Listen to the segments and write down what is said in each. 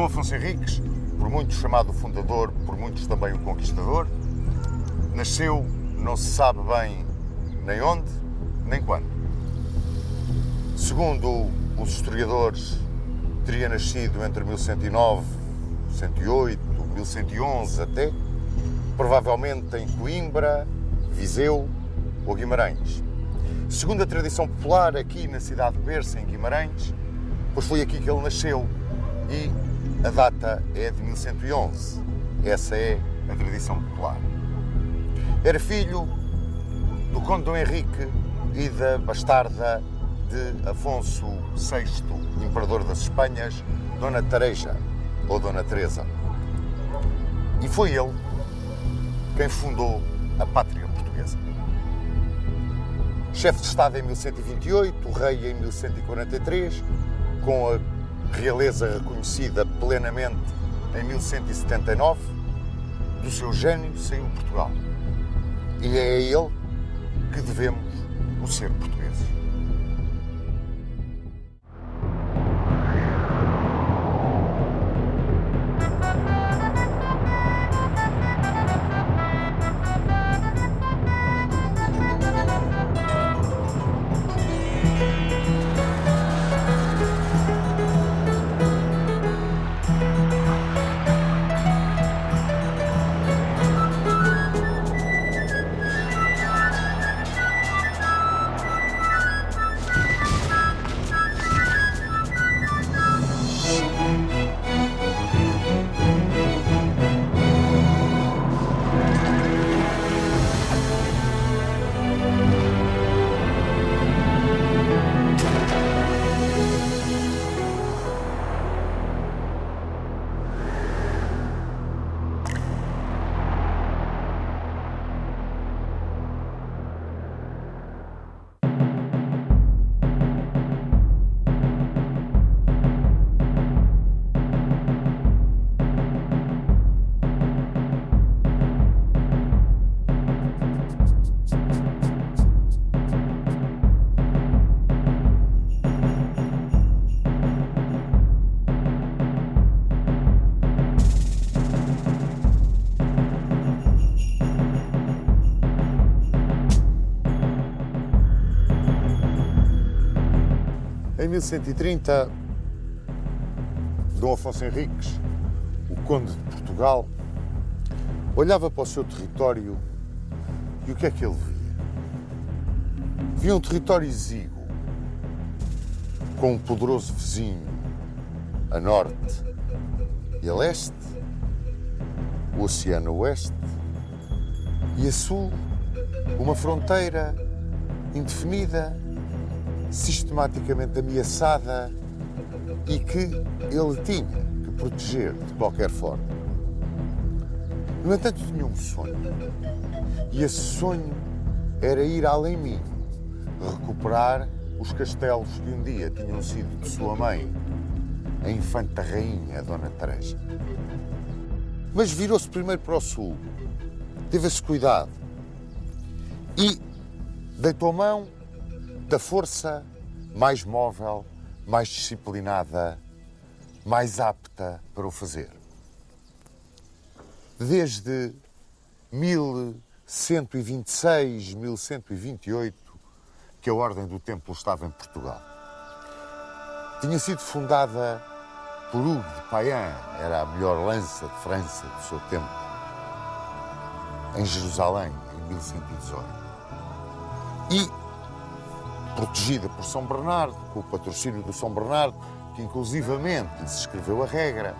Dom Afonso Henriques, por muitos chamado o fundador, por muitos também o conquistador, nasceu, não se sabe bem nem onde, nem quando. Segundo os historiadores, teria nascido entre 1109, 1108, 1111 até, provavelmente em Coimbra, Viseu ou Guimarães. Segundo a tradição popular, aqui na cidade de Berça, em Guimarães, pois foi aqui que ele nasceu e a data é de 1111. Essa é a tradição popular. Era filho do conde Dom Henrique e da bastarda de Afonso VI, imperador das Espanhas, Dona Tareja, ou Dona Teresa. E foi ele quem fundou a pátria portuguesa. Chefe de Estado em 1128, rei em 1143, com a realeza reconhecida plenamente em 1179, do seu gênio saiu Portugal. E é a ele que devemos o ser portugueses. Em 1130, Dom Afonso Henriques, o conde de Portugal, olhava para o seu território e o que é que ele via? Via um território exíguo, com um poderoso vizinho a norte e a leste, o Oceano a oeste, e a sul, uma fronteira indefinida, sistematicamente ameaçada e que ele tinha que proteger de qualquer forma. No entanto, tinha um sonho. E esse sonho era ir além mim, recuperar os castelos que um dia tinham sido de sua mãe, a infanta rainha Dona Tareja. Mas virou-se primeiro para o sul, teve esse cuidado e deitou mão da força mais móvel, mais disciplinada, mais apta para o fazer. Desde 1126, 1128, que a Ordem do Templo estava em Portugal. Tinha sido fundada por Hugues de Payens, era a melhor lança de França do seu tempo, em Jerusalém, em 1118. E protegida por São Bernardo, com o patrocínio do São Bernardo, que inclusivamente lhes escreveu a regra.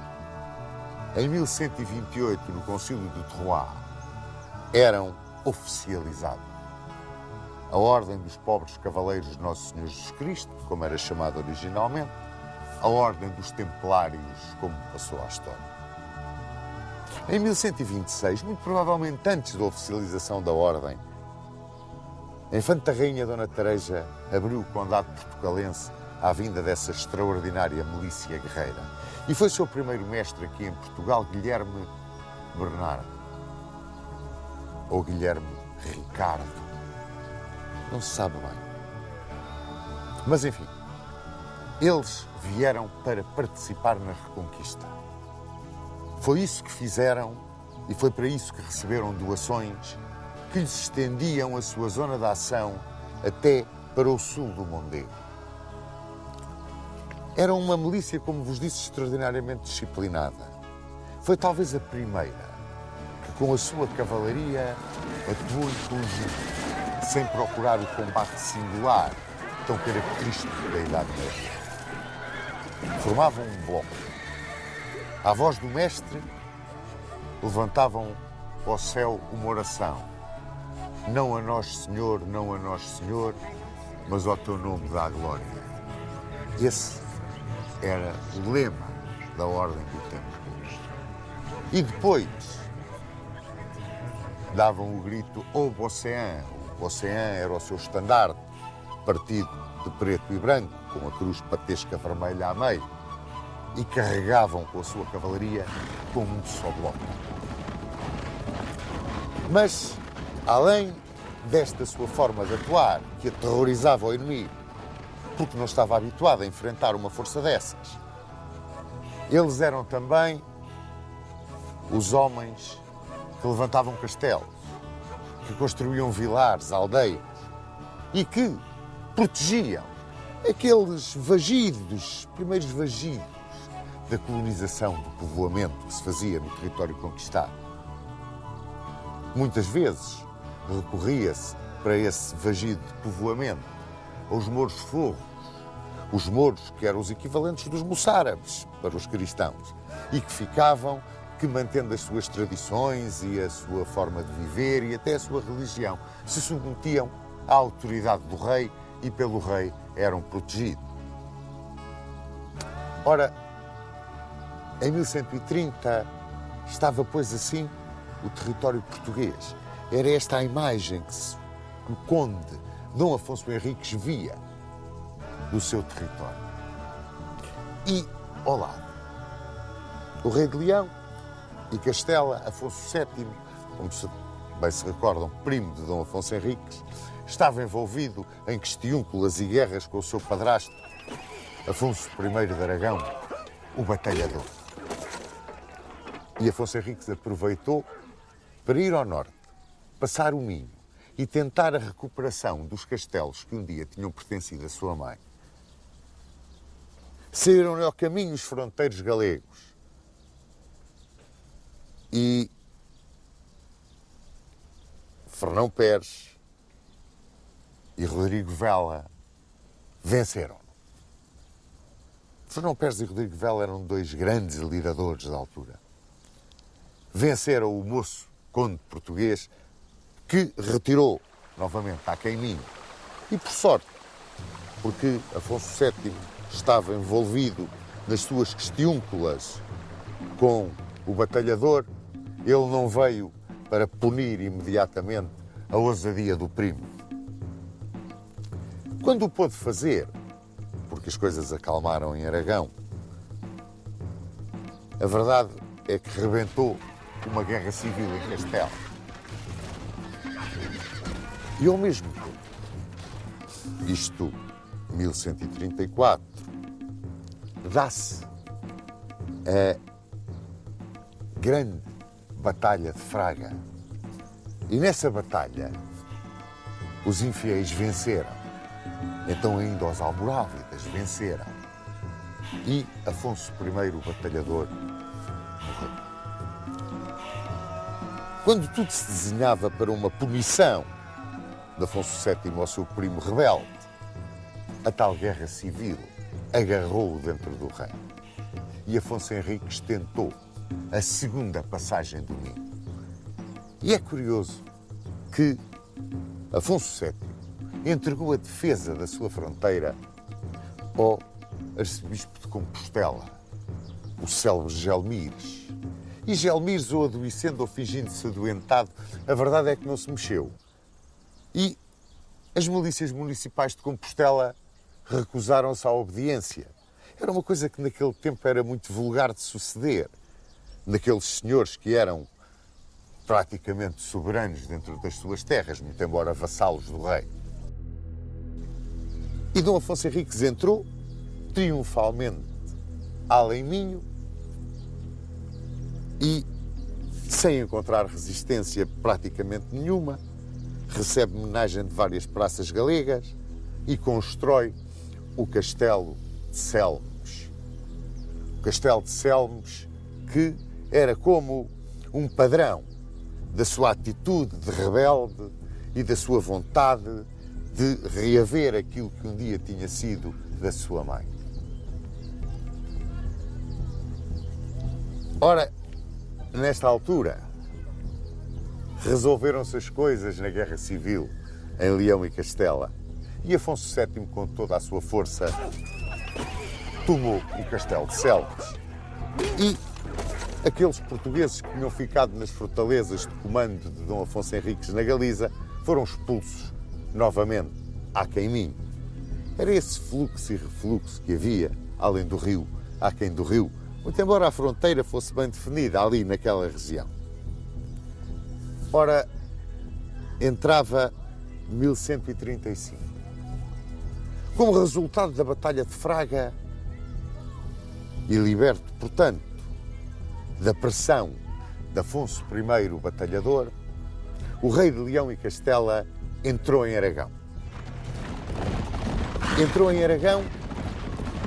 Em 1128, no Concílio de Troyes, eram oficializados a Ordem dos Pobres Cavaleiros de Nosso Senhor Jesus Cristo, como era chamada originalmente, a Ordem dos Templários, como passou à história. Em 1126, muito provavelmente antes da oficialização da Ordem, a infanta rainha Dona Tareja abriu o condado portucalense à vinda dessa extraordinária milícia guerreira. E foi seu primeiro mestre aqui em Portugal, Guilherme Bernardo, ou Guilherme Ricardo, não se sabe bem. Mas enfim, eles vieram para participar na Reconquista. Foi isso que fizeram e foi para isso que receberam doações que lhes estendiam a sua zona de ação até para o sul do Mondego. Era uma milícia, como vos disse, extraordinariamente disciplinada. Foi talvez a primeira que, com a sua cavalaria, atuou em conjunto, sem procurar o combate singular, tão característico da Idade Média. Formavam um bloco. À voz do mestre, levantavam ao céu uma oração. Não a nós, Senhor, não a nós, Senhor, mas ao teu nome dá a glória. Esse era o lema da Ordem do Templo. E depois davam o grito Ô Océan. O Océan era o seu estandarte, partido de preto e branco, com a cruz patesca vermelha a meio, e carregavam com a sua cavalaria como um só bloco. Mas, além desta sua forma de atuar, que aterrorizava o inimigo, porque não estava habituado a enfrentar uma força dessas, eles eram também os homens que levantavam castelos, que construíam vilares, aldeias e que protegiam aqueles vagidos, primeiros vagidos da colonização, do povoamento que se fazia no território conquistado. Muitas vezes para esse vagido de povoamento aos mouros forros, os mouros que eram os equivalentes dos moçárabes para os cristãos e que ficavam, que mantendo as suas tradições e a sua forma de viver e até a sua religião, se submetiam à autoridade do rei e pelo rei eram protegidos. Ora, em 1130 estava, pois assim, o território português. Era esta a imagem que o conde Dom Afonso Henriques via do seu território. E, ao lado, o rei de Leão e Castela, Afonso VII, como bem se recordam, primo de Dom Afonso Henriques, estava envolvido em questiúnculas e guerras com o seu padrasto, Afonso I de Aragão, o batalhador. E Afonso Henriques aproveitou para ir ao norte, passar o Minho e tentar a recuperação dos castelos que um dia tinham pertencido à sua mãe. Saíram-lhe ao caminho os fronteiros galegos e Fernão Peres e Rodrigo Vela venceram. Fernão Peres e Rodrigo Vela eram dois grandes lideradores da altura. Venceram o moço conde português que retirou novamente à Queiminho. E por sorte, porque Afonso VII estava envolvido nas suas questiúnculas com o batalhador, ele não veio para punir imediatamente a ousadia do primo. Quando o pôde fazer, porque as coisas acalmaram em Aragão, a verdade é que rebentou uma guerra civil em Castela. E ao mesmo tempo, isto 1134, dá-se a grande Batalha de Fraga. E nessa batalha, os infiéis venceram. Então ainda os almorávidas venceram. E Afonso I, o batalhador, morreu. Quando tudo se desenhava para uma punição de Afonso VII ao seu primo rebelde, a tal guerra civil agarrou-o dentro do reino. E Afonso Henriques tentou a segunda passagem do Minho. E é curioso que Afonso VII entregou a defesa da sua fronteira ao arcebispo de Compostela, o célebre Gelmires. E Gelmires, ou adoecendo ou fingindo-se adoentado, a verdade é que não se mexeu. E as milícias municipais de Compostela recusaram-se à obediência. Era uma coisa que naquele tempo era muito vulgar de suceder. Naqueles senhores que eram praticamente soberanos dentro das suas terras, muito embora vassalos do rei. E Dom Afonso Henriques entrou triunfalmente além Minho e, sem encontrar resistência praticamente nenhuma, recebe homenagem de várias praças galegas e constrói o Castelo de Selmes. O Castelo de Selmes, que era como um padrão da sua atitude de rebelde e da sua vontade de reaver aquilo que um dia tinha sido da sua mãe. Ora, nesta altura, resolveram-se as coisas na Guerra Civil em Leão e Castela e Afonso VII, com toda a sua força, tomou o Castelo de Selmes. E aqueles portugueses que tinham ficado nas fortalezas de comando de Dom Afonso Henriques na Galiza foram expulsos novamente à Queiminho. Era esse fluxo e refluxo que havia, além do rio, aquém do rio, muito embora a fronteira fosse bem definida ali naquela região. Ora, entrava 1135. Como resultado da Batalha de Fraga e liberto, portanto, da pressão de Afonso I, o Batalhador, o rei de Leão e Castela entrou em Aragão. Entrou em Aragão,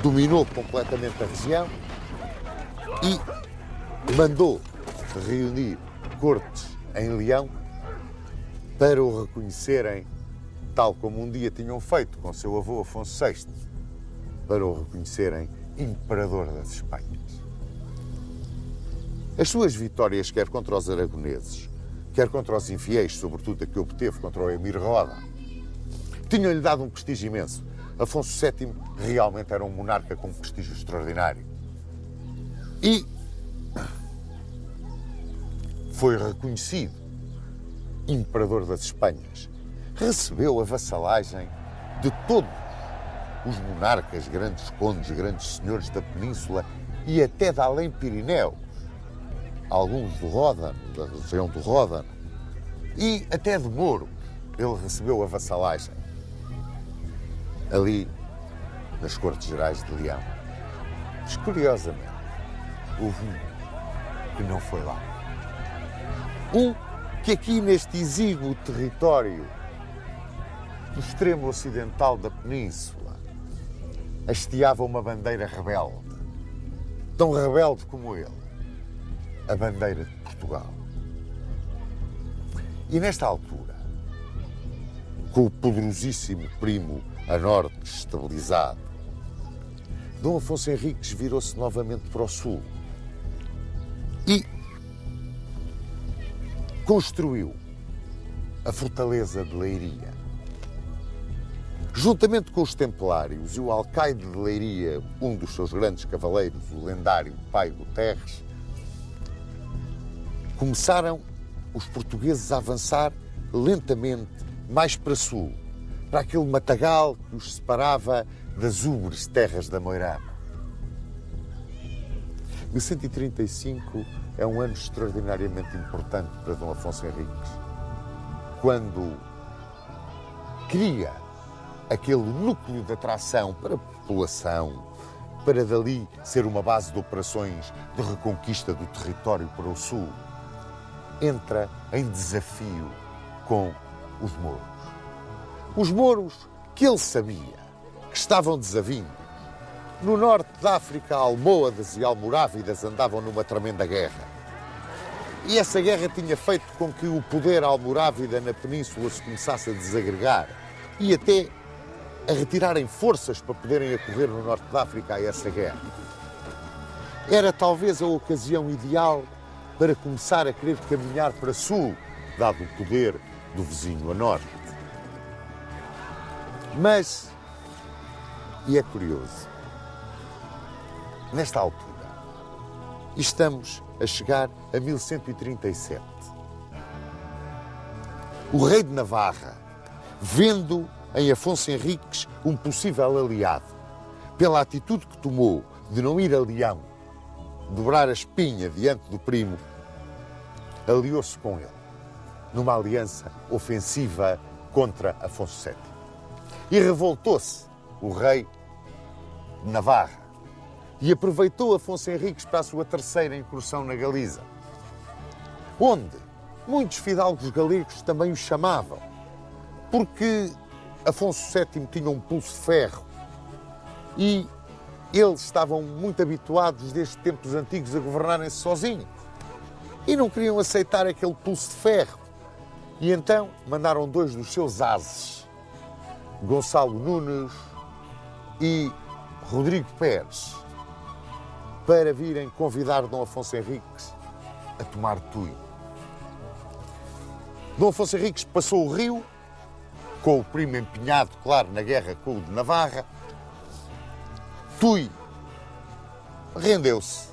dominou completamente a região e mandou reunir cortes em Leão para o reconhecerem, tal como um dia tinham feito com seu avô Afonso VI, para o reconhecerem imperador das Espanhas. As suas vitórias, quer contra os aragoneses, quer contra os infiéis, sobretudo a que obteve contra o Emir Roda, tinham-lhe dado um prestígio imenso. Afonso VII realmente era um monarca com um prestígio extraordinário. E foi reconhecido imperador das Espanhas. Recebeu a vassalagem de todos os monarcas, grandes condes, grandes senhores da península e até da além Pirineus, alguns do Ródano, da região do Ródano, e até de Moro. Ele recebeu a vassalagem ali nas Cortes Gerais de Leão. Mas, curiosamente, houve um que não foi lá. Um que aqui neste exíguo território do extremo ocidental da península hasteava uma bandeira rebelde, tão rebelde como ele, a bandeira de Portugal. E nesta altura, com o poderosíssimo primo a norte estabilizado, Dom Afonso Henriques virou-se novamente para o sul e construiu a fortaleza de Leiria. Juntamente com os Templários e o alcaide de Leiria, um dos seus grandes cavaleiros, o lendário Pai Guterres, começaram os portugueses a avançar lentamente mais para sul, para aquele matagal que os separava das ubres terras da Moirama. 1135 é um ano extraordinariamente importante para Dom Afonso Henriques, quando cria aquele núcleo de atração para a população, para dali ser uma base de operações de reconquista do território para o sul. Entra em desafio com os mouros. Os mouros que ele sabia que estavam desavindos. No norte da África, almohadas e almorávidas andavam numa tremenda guerra. E essa guerra tinha feito com que o poder almorávida na península se começasse a desagregar e até a retirarem forças para poderem acorrer no norte da África a essa guerra. Era talvez a ocasião ideal para começar a querer caminhar para sul, dado o poder do vizinho a norte. Mas, e é curioso, nesta altura, estamos a chegar a 1137. O rei de Navarra, vendo em Afonso Henriques um possível aliado, pela atitude que tomou de não ir a Leão, dobrar a espinha diante do primo, aliou-se com ele, numa aliança ofensiva contra Afonso VII. E revoltou-se o rei de Navarra e aproveitou Afonso Henriques para a sua terceira incursão na Galiza. onde muitos fidalgos galegos também o chamavam, porque Afonso VII tinha um pulso de ferro e eles estavam muito habituados desde tempos antigos a governarem-se sozinhos e não queriam aceitar aquele pulso de ferro. E então mandaram dois dos seus ases, Gonçalo Nunes e Rodrigo Pérez, para virem convidar Dom Afonso Henriques a tomar Tui. Dom Afonso Henriques passou o rio, com o primo empenhado, claro, na guerra com o de Navarra. Tui rendeu-se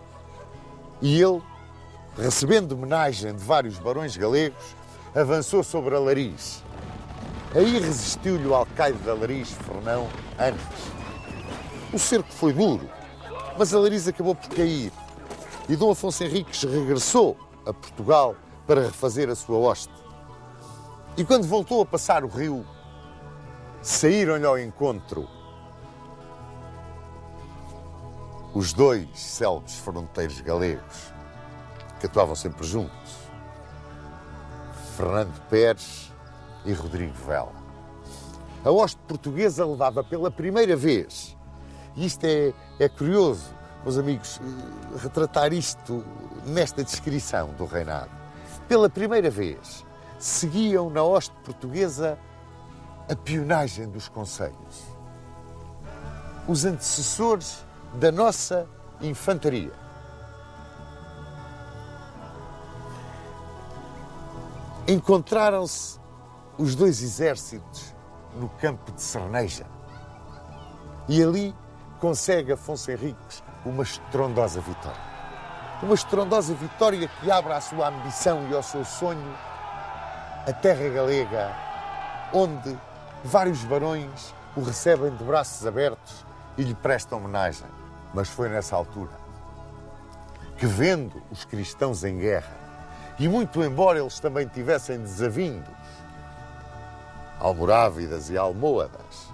e ele, recebendo homenagem de vários barões galegos, avançou sobre Alariz. Aí resistiu-lhe o alcaide de Alariz, Fernão Antes. O cerco foi duro, mas Alariz acabou por cair e Dom Afonso Henriques regressou a Portugal para refazer a sua hoste. E quando voltou a passar o rio, saíram-lhe ao encontro os dois célebres fronteiros galegos que atuavam sempre juntos, Fernando Pérez e Rodrigo Vela. A hoste portuguesa levava pela primeira vez, e isto é curioso, meus amigos, retratar isto nesta descrição do reinado. Pela primeira vez, seguiam na hoste portuguesa a pionagem dos concelhos, os antecessores da nossa infantaria. Encontraram-se os dois exércitos no campo de Cerneja e ali consegue Afonso Henriques uma estrondosa vitória. Uma estrondosa vitória que abre à sua ambição e ao seu sonho a terra galega, onde vários barões o recebem de braços abertos e lhe prestam homenagem. Mas foi nessa altura que, vendo os cristãos em guerra, e muito embora eles também tivessem desavindos, almorávidas e almohadas,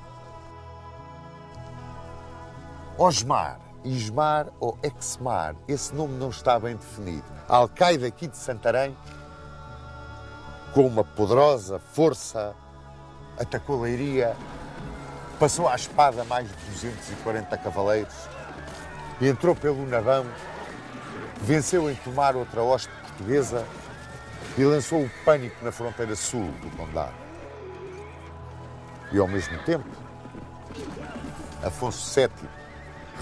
Osmar, Ismar ou Exmar, esse nome não está bem definido, a alcaide aqui de Santarém, com uma poderosa força, atacou Leiria, passou à espada mais de 240 cavaleiros e entrou pelo Navão, venceu em tomar outra hoste portuguesa e lançou o pânico na fronteira sul do Condado. E ao mesmo tempo, Afonso VII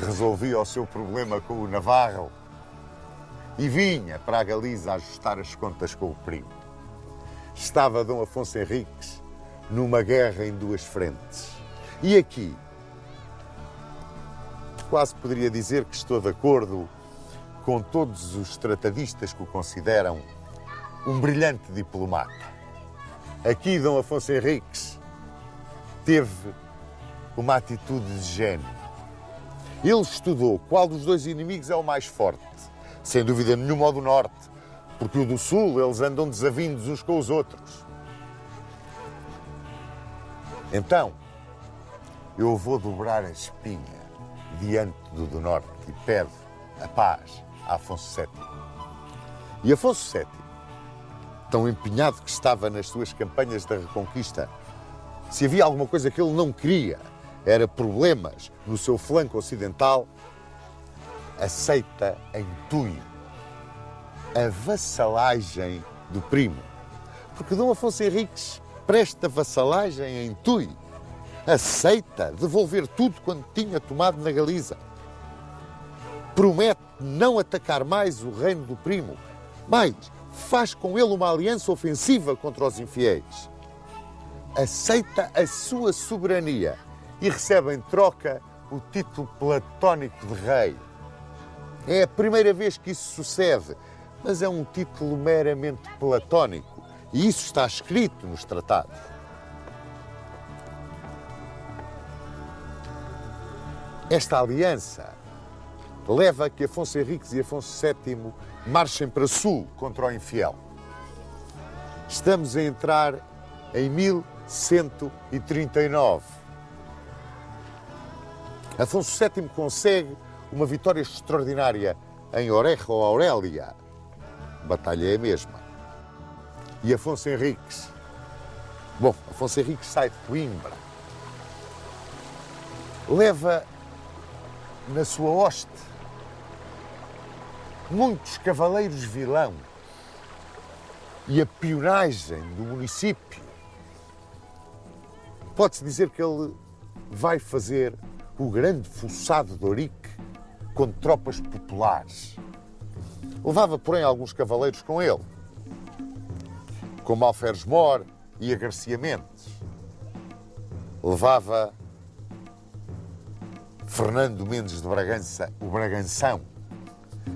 resolvia o seu problema com o Navarro e vinha para a Galiza ajustar as contas com o primo. Estava Dom Afonso Henriques numa guerra em duas frentes. E aqui, quase poderia dizer que estou de acordo com todos os tratadistas que o consideram um brilhante diplomata. Aqui Dom Afonso Henriques teve uma atitude de gênio. Ele estudou qual dos dois inimigos é o mais forte. Sem dúvida nenhuma o do norte, porque o do sul eles andam desavindos uns com os outros. Então, eu vou dobrar a espinha diante do norte e pede a paz a Afonso VII. E Afonso VII, tão empenhado que estava nas suas campanhas da Reconquista, se havia alguma coisa que ele não queria, era problemas no seu flanco ocidental, aceita em Tui a vassalagem do primo. Porque Dom Afonso Henriques presta vassalagem em Tui, aceita devolver tudo quanto tinha tomado na Galiza. Promete não atacar mais o reino do primo, mas faz com ele uma aliança ofensiva contra os infiéis. Aceita a sua soberania e recebe em troca o título platónico de rei. É a primeira vez que isso sucede, mas é um título meramente platónico e isso está escrito nos tratados. Esta aliança leva a que Afonso Henriques e Afonso VII marchem para sul contra o infiel. Estamos a entrar em 1139. Afonso VII consegue uma vitória extraordinária em Orejo ou Aurélia. A batalha é a mesma. E Afonso Henriques, Afonso Henriques sai de Coimbra, leva na sua hoste muitos cavaleiros vilão e a pionagem do município. Pode-se dizer que ele vai fazer o grande fossado de Ourique com tropas populares. Levava, porém, alguns cavaleiros com ele, como Alferes Mor e a Garcia Mendes. Levava Fernando Mendes de Bragança, o Braganção,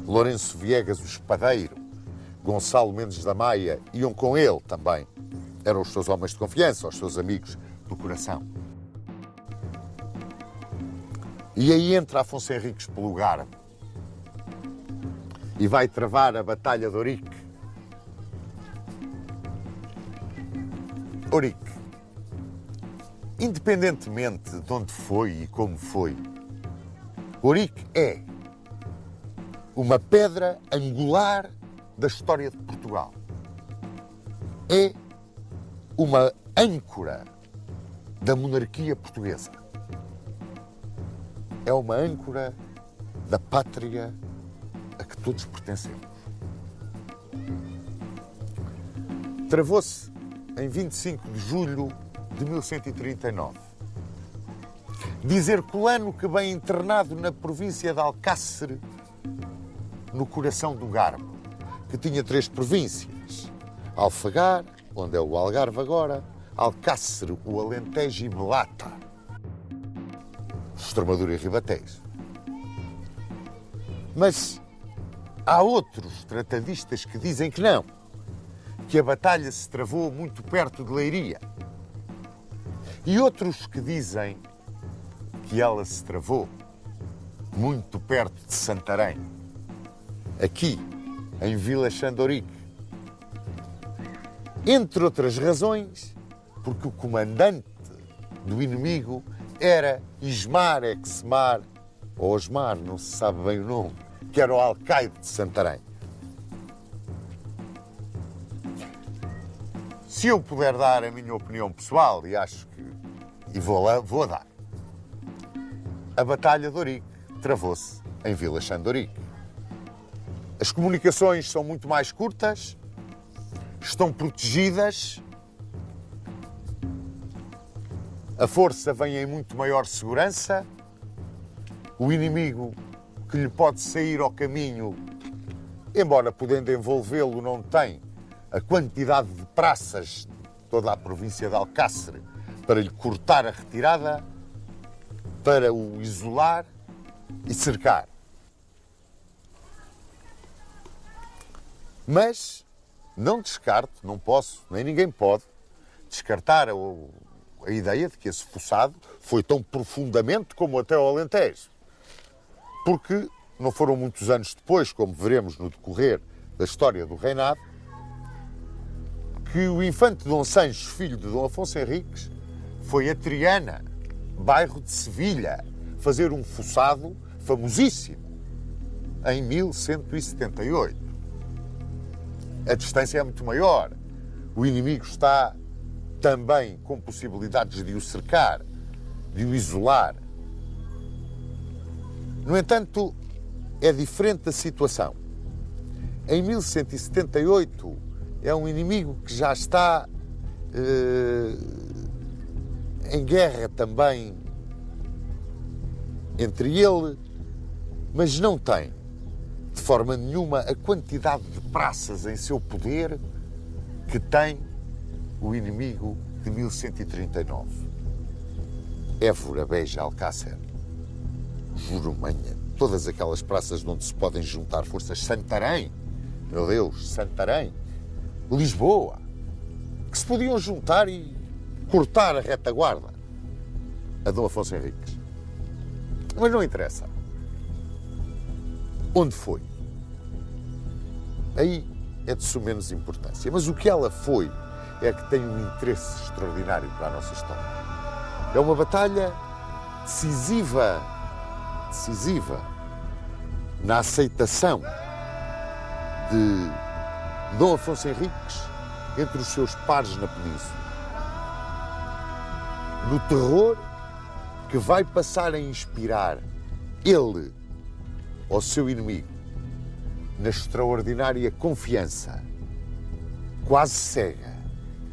Lourenço Viegas, o Espadeiro, Gonçalo Mendes da Maia, iam com ele também. Eram os seus homens de confiança, os seus amigos do coração. E aí entra Afonso Henriques pelo Garbo e vai travar a Batalha de Ourique. Ourique, independentemente de onde foi e como foi, Ourique é uma pedra angular da história de Portugal. É uma âncora da monarquia portuguesa. É uma âncora da pátria a que todos pertencemos. Travou-se em 25 de julho de 1139. Diz Herculano que, bem internado na província de Alcácer, no coração do Garbo, que tinha 3 províncias: Alfagar, onde é o Algarve agora, Alcácer, o Alentejo e Belata, Extremadura e Ribatejo. Mas há outros tratadistas que dizem que não, que a batalha se travou muito perto de Leiria. E outros que dizem que ela se travou muito perto de Santarém, aqui, em Vila Xandorique. Entre outras razões, porque o comandante do inimigo era Ismar Exmar, ou Osmar, não se sabe bem o nome, que era o alcaide de Santarém. Se eu puder dar a minha opinião pessoal, e acho que vou dar, a Batalha de Ourique travou-se em Vila Xandorique. As comunicações são muito mais curtas, estão protegidas, a força vem em muito maior segurança, o inimigo que lhe pode sair ao caminho, embora podendo envolvê-lo, não tem a quantidade de praças de toda a província de Alcácer para lhe cortar a retirada, para o isolar e cercar. Mas não descarto, não posso, nem ninguém pode, descartar a ideia de que esse fossado foi tão profundamente como até o Alentejo. Porque não foram muitos anos depois, como veremos no decorrer da história do reinado, que o infante Dom Sancho, filho de Dom Afonso Henriques, foi a Triana, bairro de Sevilha, fazer um fossado famosíssimo, em 1178. A distância é muito maior. O inimigo está também com possibilidades de o cercar, de o isolar. No entanto, é diferente a situação. Em 1178, é um inimigo que já está em guerra também entre ele, mas não tem, de forma nenhuma, a quantidade de praças em seu poder que tem o inimigo de 1139. Évora, Beja, Alcácer, Jurumanha, todas aquelas praças onde se podem juntar forças. Santarém, meu Deus, Santarém, Lisboa, que se podiam juntar e cortar a retaguarda a Dom Afonso Henriques. Mas não interessa. Onde foi? Aí é de suma menos importância. Mas o que ela foi é que tem um interesse extraordinário para a nossa história. É uma batalha decisiva na aceitação de Dom Afonso Henriques entre os seus pares na península. No terror que vai passar a inspirar ele ao seu inimigo, na extraordinária confiança, quase cega,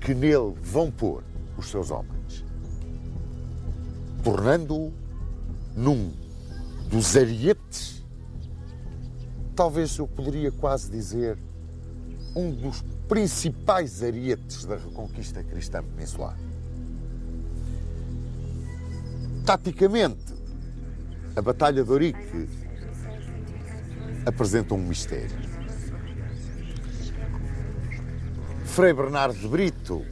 que nele vão pôr os seus homens, tornando-o num dos arietes, talvez eu poderia quase dizer, um dos principais arietes da reconquista cristã peninsular. Taticamente, a Batalha de Ourique apresenta um mistério. Frei Bernardo de Brito,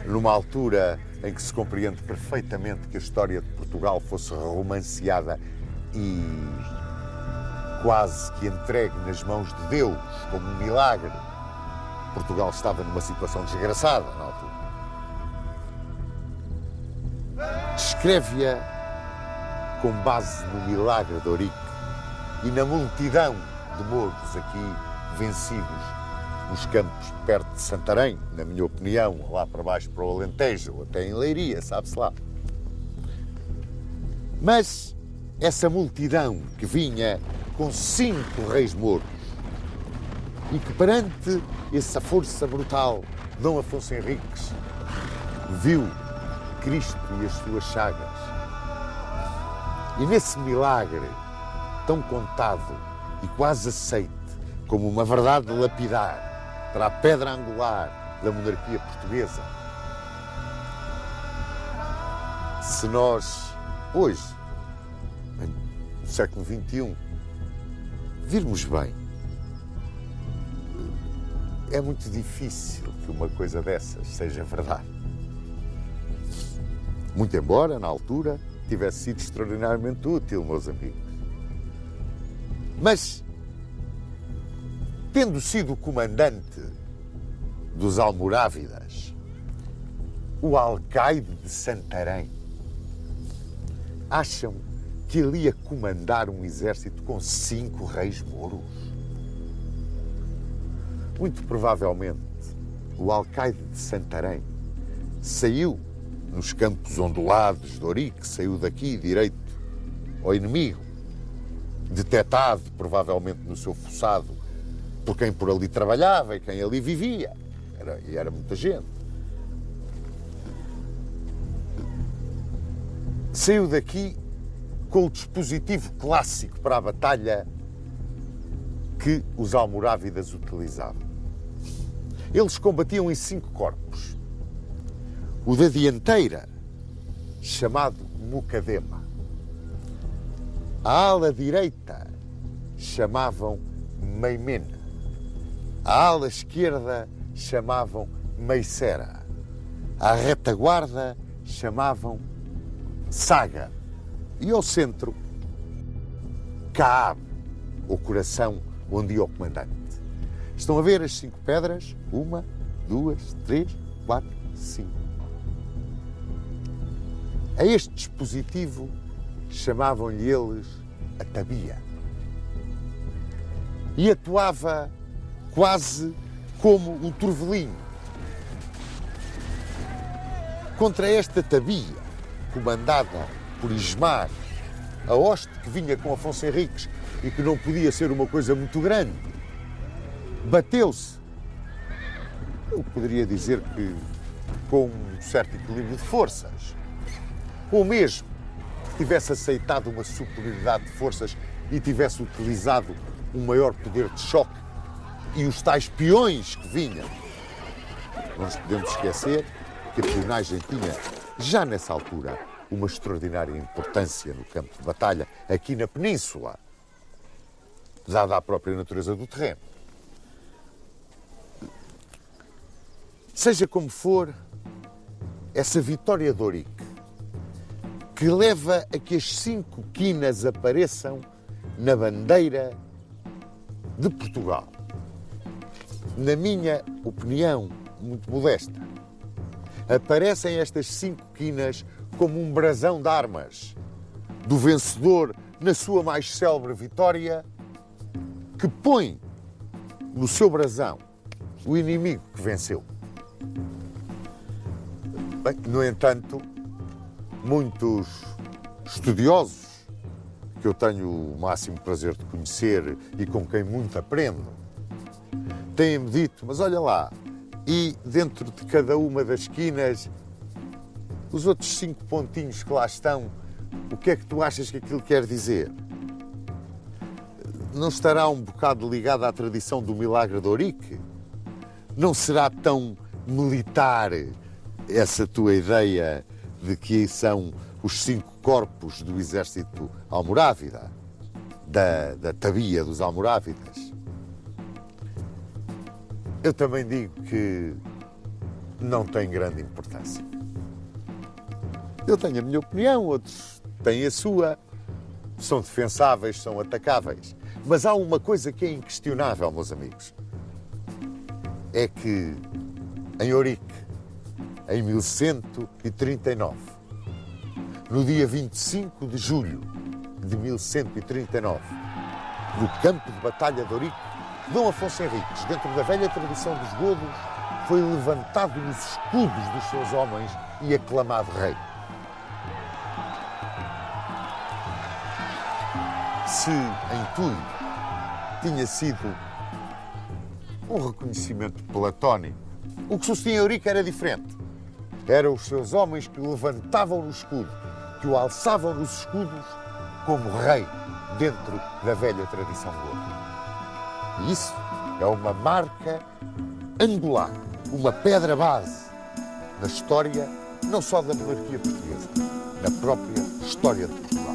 numa altura em que se compreende perfeitamente que a história de Portugal fosse romanceada e quase que entregue nas mãos de Deus como um milagre, Portugal estava numa situação desgraçada na altura. Descreve-a com base no milagre de Ourique e na multidão de mouros aqui vencidos nos campos perto de Santarém, na minha opinião, lá para baixo para o Alentejo, ou até em Leiria, sabe-se lá. Mas essa multidão que vinha com 5 reis mouros e que perante essa força brutal, Dom Afonso Henriques viu Cristo e as suas chagas. E nesse milagre tão contado e quase aceite como uma verdade lapidar para a pedra angular da monarquia portuguesa, se nós, hoje, no século XXI, virmos bem, é muito difícil que uma coisa dessas seja verdade. Muito embora, na altura, tivesse sido extraordinariamente útil, meus amigos. Mas, tendo sido o comandante dos almorávidas, o alcaide de Santarém, acham que ele ia comandar um exército com 5 reis mouros? Muito provavelmente, o alcaide de Santarém saiu nos campos ondulados de Ourique, saiu daqui direito ao inimigo, detetado provavelmente no seu fossado por quem por ali trabalhava e quem ali vivia. Era muita gente. Saiu daqui com o dispositivo clássico para a batalha que os almorávidas utilizavam. Eles combatiam em 5 corpos. O da dianteira, chamado Mucadema. A ala direita chamavam Meimena. A ala esquerda chamavam Meicera. A retaguarda chamavam Saga. E ao centro, Caab, o coração onde ia o comandante. Estão a ver as 5 pedras? 1, 2, 3, 4, 5. A este dispositivo chamavam-lhe eles a tabia. E atuava quase como um turvelinho. Contra esta tabia, comandada por Ismar, a hoste que vinha com Afonso Henriques e que não podia ser uma coisa muito grande, bateu-se, eu poderia dizer que com um certo equilíbrio de forças, ou mesmo que tivesse aceitado uma superioridade de forças e tivesse utilizado um maior poder de choque e os tais peões que vinham. Não nos podemos esquecer que a peonagem tinha, já nessa altura, uma extraordinária importância no campo de batalha, aqui na península, dada a própria natureza do terreno. Seja como for, essa vitória de Ourique, que leva a que as 5 quinas apareçam na bandeira de Portugal, na minha opinião muito modesta, aparecem estas 5 quinas como um brasão de armas do vencedor na sua mais célebre vitória, que põe no seu brasão o inimigo que venceu. Bem, no entanto, muitos estudiosos, que eu tenho o máximo prazer de conhecer e com quem muito aprendo, têm-me dito, mas olha lá, e dentro de cada uma das esquinas, os outros 5 pontinhos que lá estão, o que é que tu achas que aquilo quer dizer? Não estará um bocado ligado à tradição do milagre de Ourique? Não será tão militar essa tua ideia de que são os 5 corpos do exército almorávida, da tabia dos almorávidas? Eu também digo que não tem grande importância. Eu tenho a minha opinião, outros têm a sua, são defensáveis, são atacáveis. Mas há uma coisa que é inquestionável, meus amigos. É que em Ourique, em 1139, no dia 25 de julho de 1139, no campo de batalha de Ourique, Dom Afonso Henriques, dentro da velha tradição dos godos, foi levantado nos escudos dos seus homens e aclamado rei. Se em Tui tinha sido um reconhecimento platónico, o que sucedia em Ourique era diferente. Eram os seus homens que o levantavam no escudo, que o alçavam nos escudos como rei dentro da velha tradição goda. E isso é uma marca angular, uma pedra base na história, não só da monarquia portuguesa, na própria história de Portugal.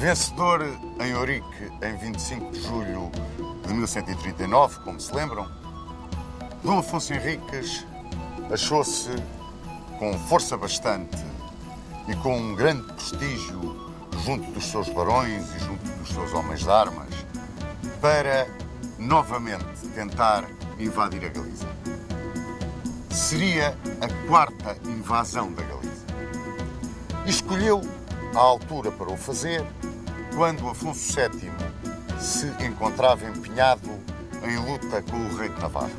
Vencedor em Ourique em 25 de julho de 1139, como se lembram, Dom Afonso Henriques achou-se com força bastante e com um grande prestígio junto dos seus barões e junto dos seus homens de armas para novamente tentar invadir a Galiza. Seria a 4ª invasão da Galiza. E escolheu a altura para o fazer quando Afonso VII se encontrava empenhado em luta com o rei de Navarra.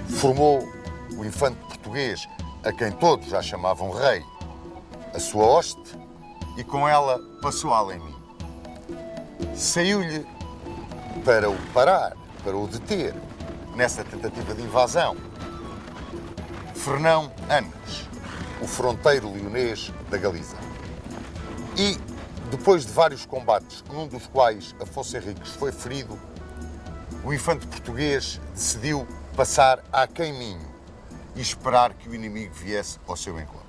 Formou o infante português, a quem todos já chamavam rei, a sua hoste, e com ela passou a além-mim. Saiu-lhe para o parar, para o deter, nessa tentativa de invasão, Fernão Anes, o fronteiro leonês da Galiza. E, depois de vários combates, num dos quais Afonso Henriques foi ferido, o infante português decidiu passar a caminho e esperar que o inimigo viesse ao seu encontro.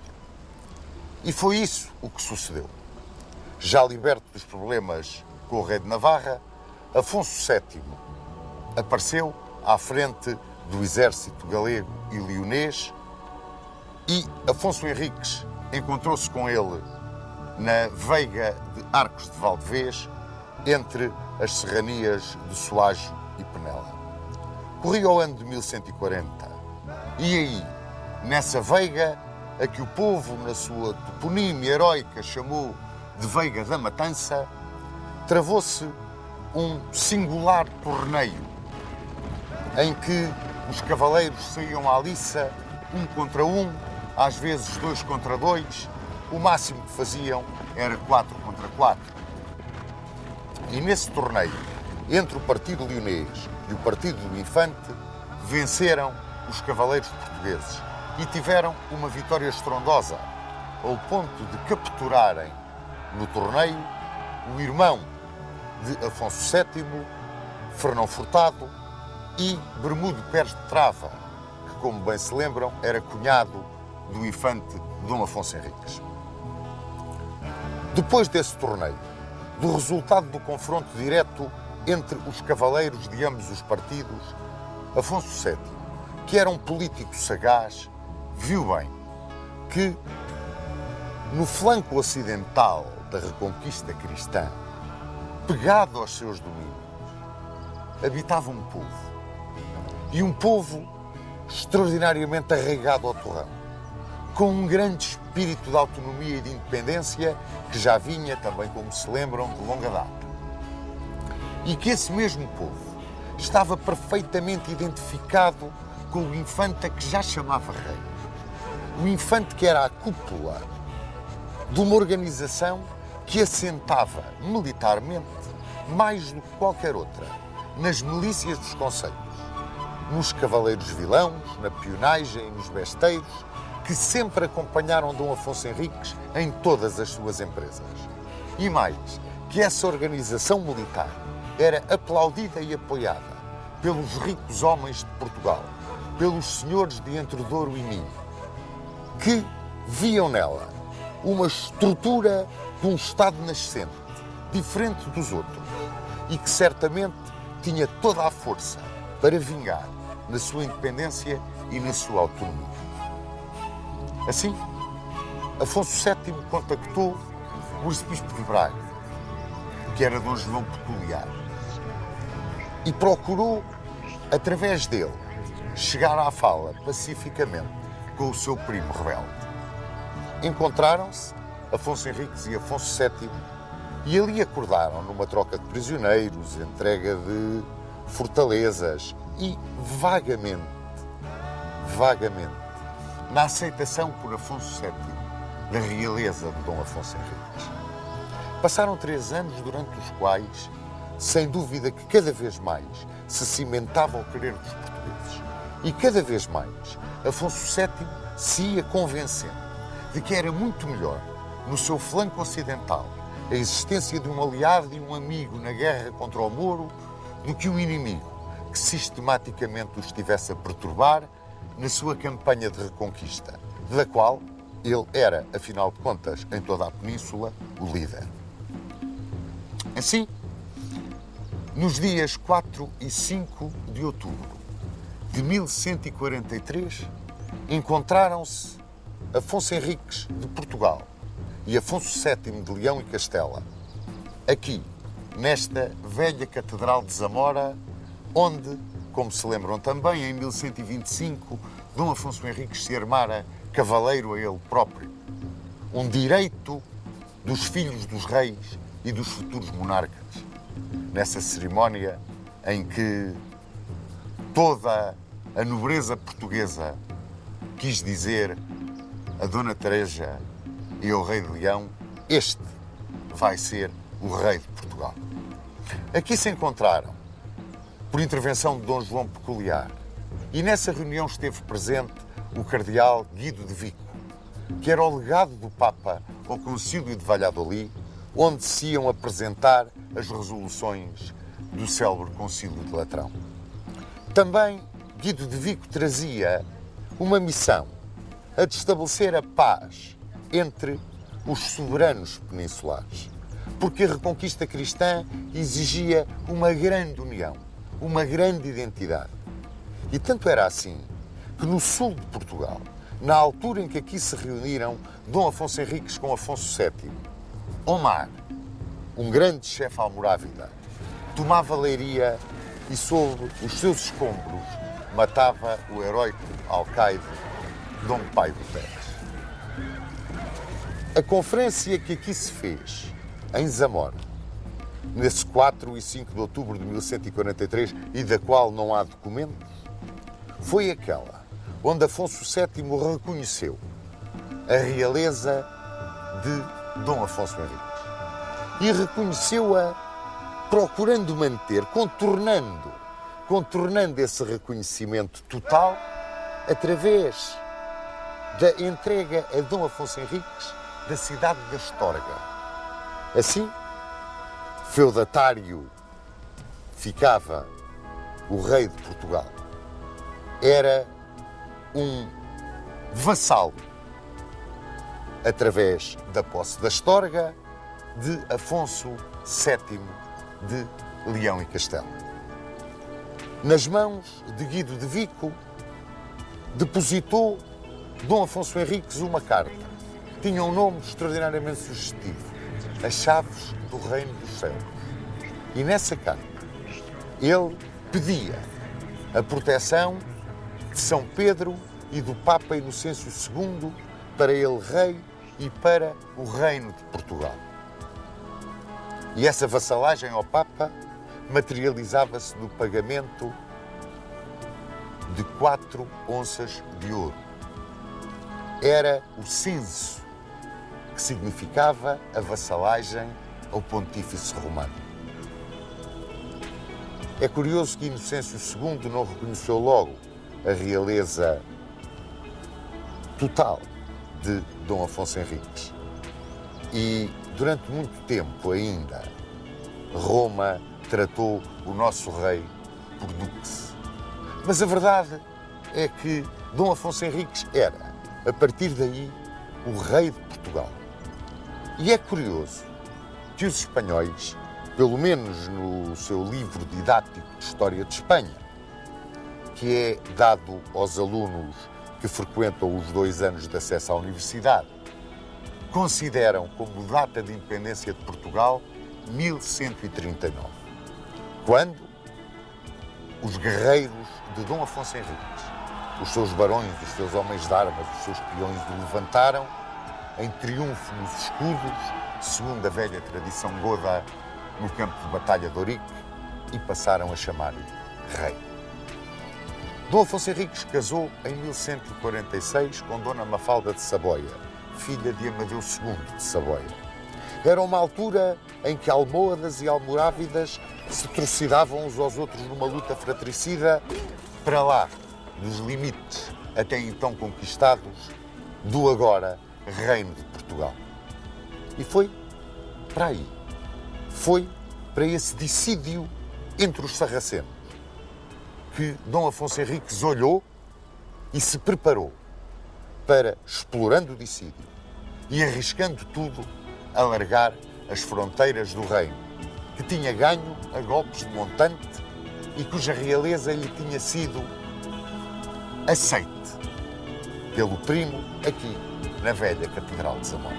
E foi isso o que sucedeu. Já liberto dos problemas com o rei de Navarra, Afonso VII apareceu à frente do exército galego e leonês e Afonso Henriques encontrou-se com ele na veiga de Arcos de Valdevez, entre as serranias de Soajo e Penela. Corria o ano de 1140 e aí, nessa veiga, a que o povo, na sua toponímia heroica, chamou de Veiga da Matança, travou-se um singular torneio em que os cavaleiros saíam à liça, 1 contra 1, às vezes 2 contra 2, o máximo que faziam era 4 contra 4. E nesse torneio, entre o Partido Leonês e o Partido do Infante, venceram os cavaleiros portugueses e tiveram uma vitória estrondosa, ao ponto de capturarem no torneio o irmão de Afonso VII, Fernão Furtado, e Bermudo Pérez de Trava, que, como bem se lembram, era cunhado do infante Dom Afonso Henriques. Depois desse torneio, do resultado do confronto direto entre os cavaleiros de ambos os partidos, Afonso VII, que era um político sagaz, viu bem que no flanco ocidental da reconquista cristã, pegado aos seus domínios, habitava um povo. E um povo extraordinariamente arraigado ao torrão, com um grande espírito de autonomia e de independência que já vinha, também como se lembram, de longa data. E que esse mesmo povo estava perfeitamente identificado com o infante a que já chamava rei. O infante que era a cúpula de uma organização que assentava militarmente, mais do que qualquer outra, nas milícias dos concelhos, nos cavaleiros vilãos, na pionagem e nos besteiros, que sempre acompanharam Dom Afonso Henriques em todas as suas empresas. E mais, que essa organização militar era aplaudida e apoiada pelos ricos homens de Portugal, pelos senhores de Entredouro e Minho, que viam nela uma estrutura de um Estado nascente, diferente dos outros, e que certamente tinha toda a força para vingar na sua independência e na sua autonomia. Assim, Afonso VII contactou o arcebispo de Braga, que era Dom João Peculiar, e procurou, através dele, chegar à fala pacificamente com o seu primo rebelde. Encontraram-se Afonso Henriques e Afonso VII e ali acordaram numa troca de prisioneiros, entrega de fortalezas e, vagamente, na aceitação por Afonso VII da realeza de Dom Afonso Henriques. Passaram 3 anos durante os quais, sem dúvida que cada vez mais se cimentava o querer dos portugueses e cada vez mais Afonso VII se ia convencendo de que era muito melhor, no seu flanco ocidental, a existência de um aliado e um amigo na guerra contra o Moro do que um inimigo que sistematicamente o estivesse a perturbar na sua campanha de reconquista, da qual ele era, afinal de contas, em toda a península, o líder. Assim, nos dias 4 e 5 de outubro de 1143, encontraram-se Afonso Henriques de Portugal e Afonso VII de Leão e Castela, aqui, nesta velha Catedral de Zamora, onde, como se lembram também, em 1125, Dom Afonso Henriques se armara cavaleiro a ele próprio. Um direito dos filhos dos reis e dos futuros monarcas. Nessa cerimónia em que toda a nobreza portuguesa quis dizer a Dona Teresa e ao Rei de Leão: este vai ser o Rei de Portugal. Aqui se encontraram, por intervenção de Dom João Peculiar, e nessa reunião esteve presente o cardeal Guido de Vico, que era o legado do Papa ao Concílio de Valladolid, onde se iam apresentar as resoluções do célebre Concílio de Latrão. Também Guido de Vico trazia uma missão, a de estabelecer a paz entre os soberanos peninsulares, porque a reconquista cristã exigia uma grande união, uma grande identidade. E tanto era assim que no sul de Portugal, na altura em que aqui se reuniram Dom Afonso Henriques com Afonso VII, Omar, um grande chefe almorávida, tomava Leiria e sob os seus escombros matava o heróico alcaide Dom Paio de Pérez. A conferência que aqui se fez, em Zamora, nesse 4 e 5 de outubro de 1143, e da qual não há documentos, foi aquela onde Afonso VII reconheceu a realeza de Dom Afonso Henriques. E reconheceu-a procurando manter, contornando esse reconhecimento total através da entrega a Dom Afonso Henriques da cidade da Astorga. Assim, feudatário ficava o rei de Portugal. Era um vassalo, através da posse da Astorga, de Afonso VII de Leão e Castelo. Nas mãos de Guido de Vico, depositou Dom Afonso Henriques uma carta. Tinha um nome extraordinariamente sugestivo: As Chaves do Reino dos Céus. E nessa carta, ele pedia a proteção de São Pedro e do Papa Inocêncio II para ele rei e para o Reino de Portugal. E essa vassalagem ao Papa materializava-se no pagamento de 4 onças de ouro. Era o censo que significava a vassalagem ao Pontífice Romano. É curioso que Inocêncio II não reconheceu logo a realeza total de Dom Afonso Henriques. E durante muito tempo ainda, Roma tratou o nosso rei por dux. Mas a verdade é que Dom Afonso Henriques era, a partir daí, o rei de Portugal. E é curioso que os espanhóis, pelo menos no seu livro didático de História de Espanha, que é dado aos alunos que frequentam os 2 anos de acesso à universidade, consideram como data de independência de Portugal 1139, quando os guerreiros de Dom Afonso Henriques, os seus barões, os seus homens de armas, os seus peões o levantaram em triunfo nos escudos, segundo a velha tradição goda, no campo de batalha de Ourique, e passaram a chamar-lhe rei. Dom Afonso Henriques casou em 1146 com Dona Mafalda de Saboia, filha de Amadeu II de Saboia. Era uma altura em que almohadas e almorávidas se trucidavam uns aos outros numa luta fratricida para lá, nos limites até então conquistados do agora Reino de Portugal. E foi para aí, foi para esse dissídio entre os sarracenos que Dom Afonso Henriques olhou e se preparou para, explorando o dissídio e arriscando tudo, alargar as fronteiras do reino, que tinha ganho a golpes de montante e cuja realeza lhe tinha sido aceite pelo primo aqui na velha Catedral de Zamora.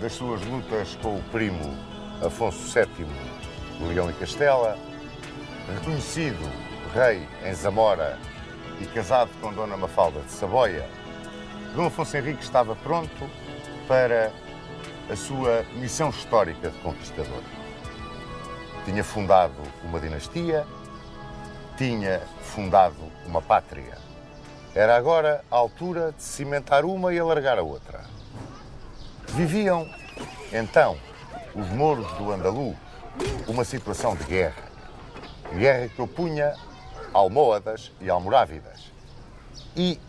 Das suas lutas com o primo Afonso VII de Leão e Castela, reconhecido rei em Zamora e casado com Dona Mafalda de Saboia, Dom Afonso Henriques estava pronto para a sua missão histórica de conquistador. Tinha fundado uma dinastia, tinha fundado uma pátria. Era agora a altura de cimentar uma e alargar a outra. Viviam, então, os mouros do Andaluz, uma situação de guerra. Guerra que opunha almohadas e almorávidas. E,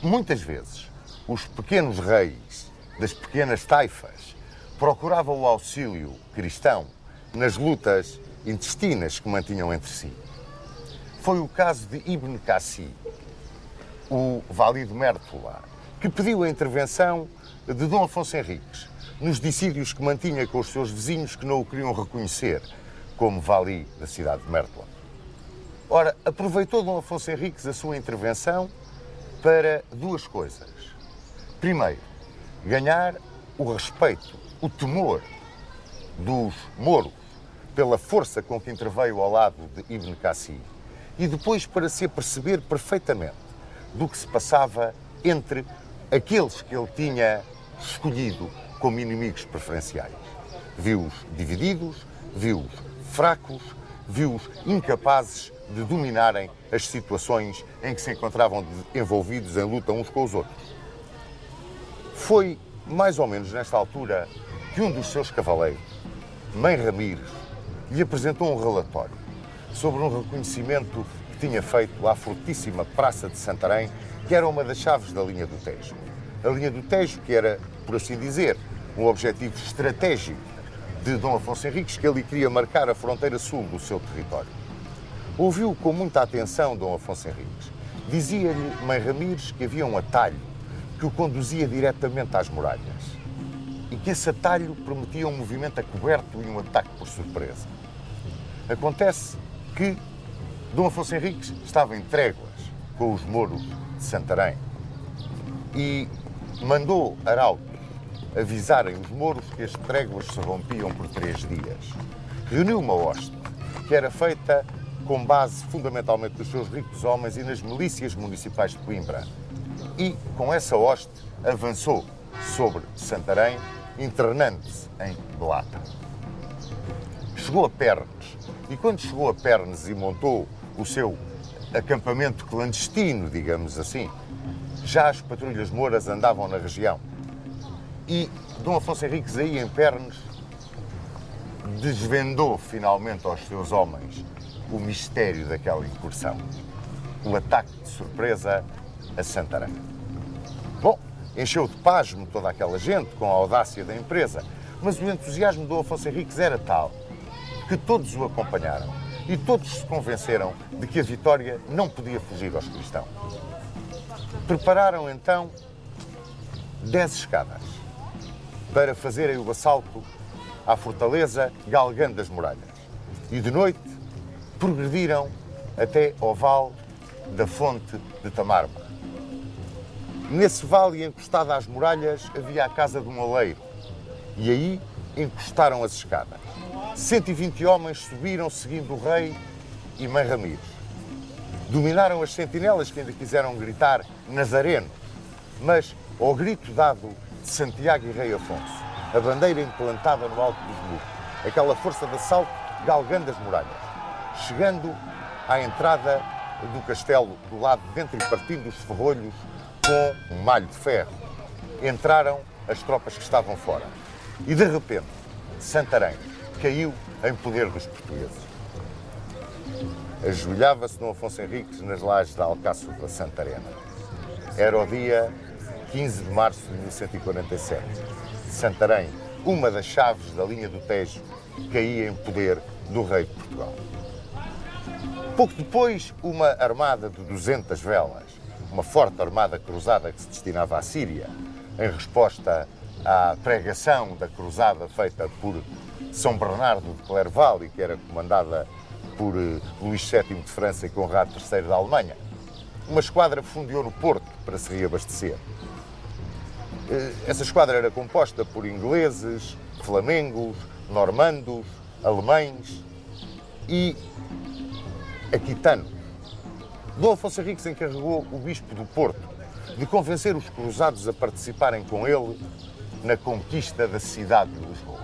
muitas vezes, os pequenos reis das pequenas taifas procuravam o auxílio cristão nas lutas intestinas que mantinham entre si. Foi o caso de Ibn Cassi, o Valido Mértola, que pediu a intervenção de Dom Afonso Henriques nos dissídios que mantinha com os seus vizinhos que não o queriam reconhecer como vali da cidade de Mértola. Ora, aproveitou Dom Afonso Henriques a sua intervenção para duas coisas. Primeiro, ganhar o respeito, o temor dos mouros pela força com que interveio ao lado de Ibn Cassi e depois para se aperceber perfeitamente do que se passava entre aqueles que ele tinha escolhido como inimigos preferenciais. Viu-os divididos, viu-os fracos, viu-os incapazes de dominarem as situações em que se encontravam envolvidos em luta uns com os outros. Foi mais ou menos nesta altura que um dos seus cavaleiros, Mãe Ramires, lhe apresentou um relatório sobre um reconhecimento que tinha feito à fortíssima Praça de Santarém, que era uma das chaves da linha do Tejo. A linha do Tejo, que era, por assim dizer, um objetivo estratégico de Dom Afonso Henriques, que ele queria marcar a fronteira sul do seu território. Ouviu com muita atenção Dom Afonso Henriques. Dizia-lhe Mãe Ramires que havia um atalho que o conduzia diretamente às muralhas e que esse atalho prometia um movimento a coberto e um ataque por surpresa. Acontece que Dom Afonso Henriques estava em tréguas com os mouros de Santarém e mandou arautos avisarem os mouros que as tréguas se rompiam por 3 dias. Reuniu uma hoste que era feita com base fundamentalmente nos seus ricos homens e nas milícias municipais de Coimbra. E, com essa hoste, avançou sobre Santarém, internando-se em Belata. Chegou a Pernes, e quando chegou a Pernes e montou o seu acampamento clandestino, digamos assim, já as patrulhas mouras andavam na região. E Dom Afonso Henriques, aí em Pernes, desvendou finalmente aos seus homens o mistério daquela incursão, o ataque de surpresa a Santarém. Bom, encheu de pasmo toda aquela gente com a audácia da empresa, mas o entusiasmo de Dom Afonso Henriques era tal que todos o acompanharam e todos se convenceram de que a vitória não podia fugir aos cristãos. Prepararam então 10 escadas para fazerem o assalto à fortaleza, galgando as muralhas. E de noite progrediram até ao vale da fonte de Tamarma. Nesse vale, encostado às muralhas, havia a casa de um oleiro. E aí encostaram as escadas. 120 homens subiram seguindo o rei e Mãe Ramires. Dominaram as sentinelas que ainda quiseram gritar Nazareno, mas ao grito dado de Santiago e Rei Afonso, a bandeira implantada no alto dos muros, aquela força de assalto galgando as muralhas, chegando à entrada do castelo do lado de dentro e partindo os ferrolhos com um malho de ferro, entraram as tropas que estavam fora. E de repente, Santarém caiu em poder dos portugueses. Ajoelhava-se Dom Afonso Henriques nas lajes da Alcáçova Santarena. Era o dia 15 de março de 1147. Santarém, uma das chaves da linha do Tejo, caía em poder do rei de Portugal. Pouco depois, uma armada de 200 velas, uma forte armada cruzada que se destinava à Síria, em resposta à pregação da cruzada feita por São Bernardo de Clairval e que era comandada por Luís VII de França e Conrado III da Alemanha. Uma esquadra fundiu no Porto para se reabastecer. Essa esquadra era composta por ingleses, flamengos, normandos, alemães e aquitanos. Dom Afonso Henriques encarregou o bispo do Porto de convencer os cruzados a participarem com ele na conquista da cidade de Lisboa.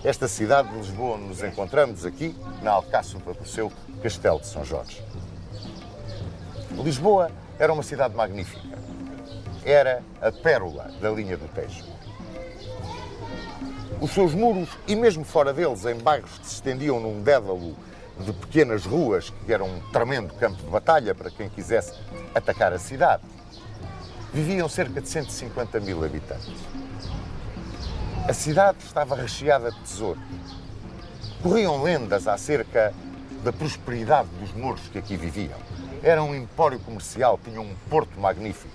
Esta cidade de Lisboa onde nos encontramos aqui, na Alcáçova do seu Castelo de São Jorge. Lisboa era uma cidade magnífica. Era a pérola da linha do Tejo. Os seus muros, e mesmo fora deles, em bairros que se estendiam num dédalo de pequenas ruas, que eram um tremendo campo de batalha para quem quisesse atacar a cidade, viviam cerca de 150 mil habitantes. A cidade estava recheada de tesouros. Corriam lendas acerca da prosperidade dos mouros que aqui viviam. Era um empório comercial, tinha um porto magnífico.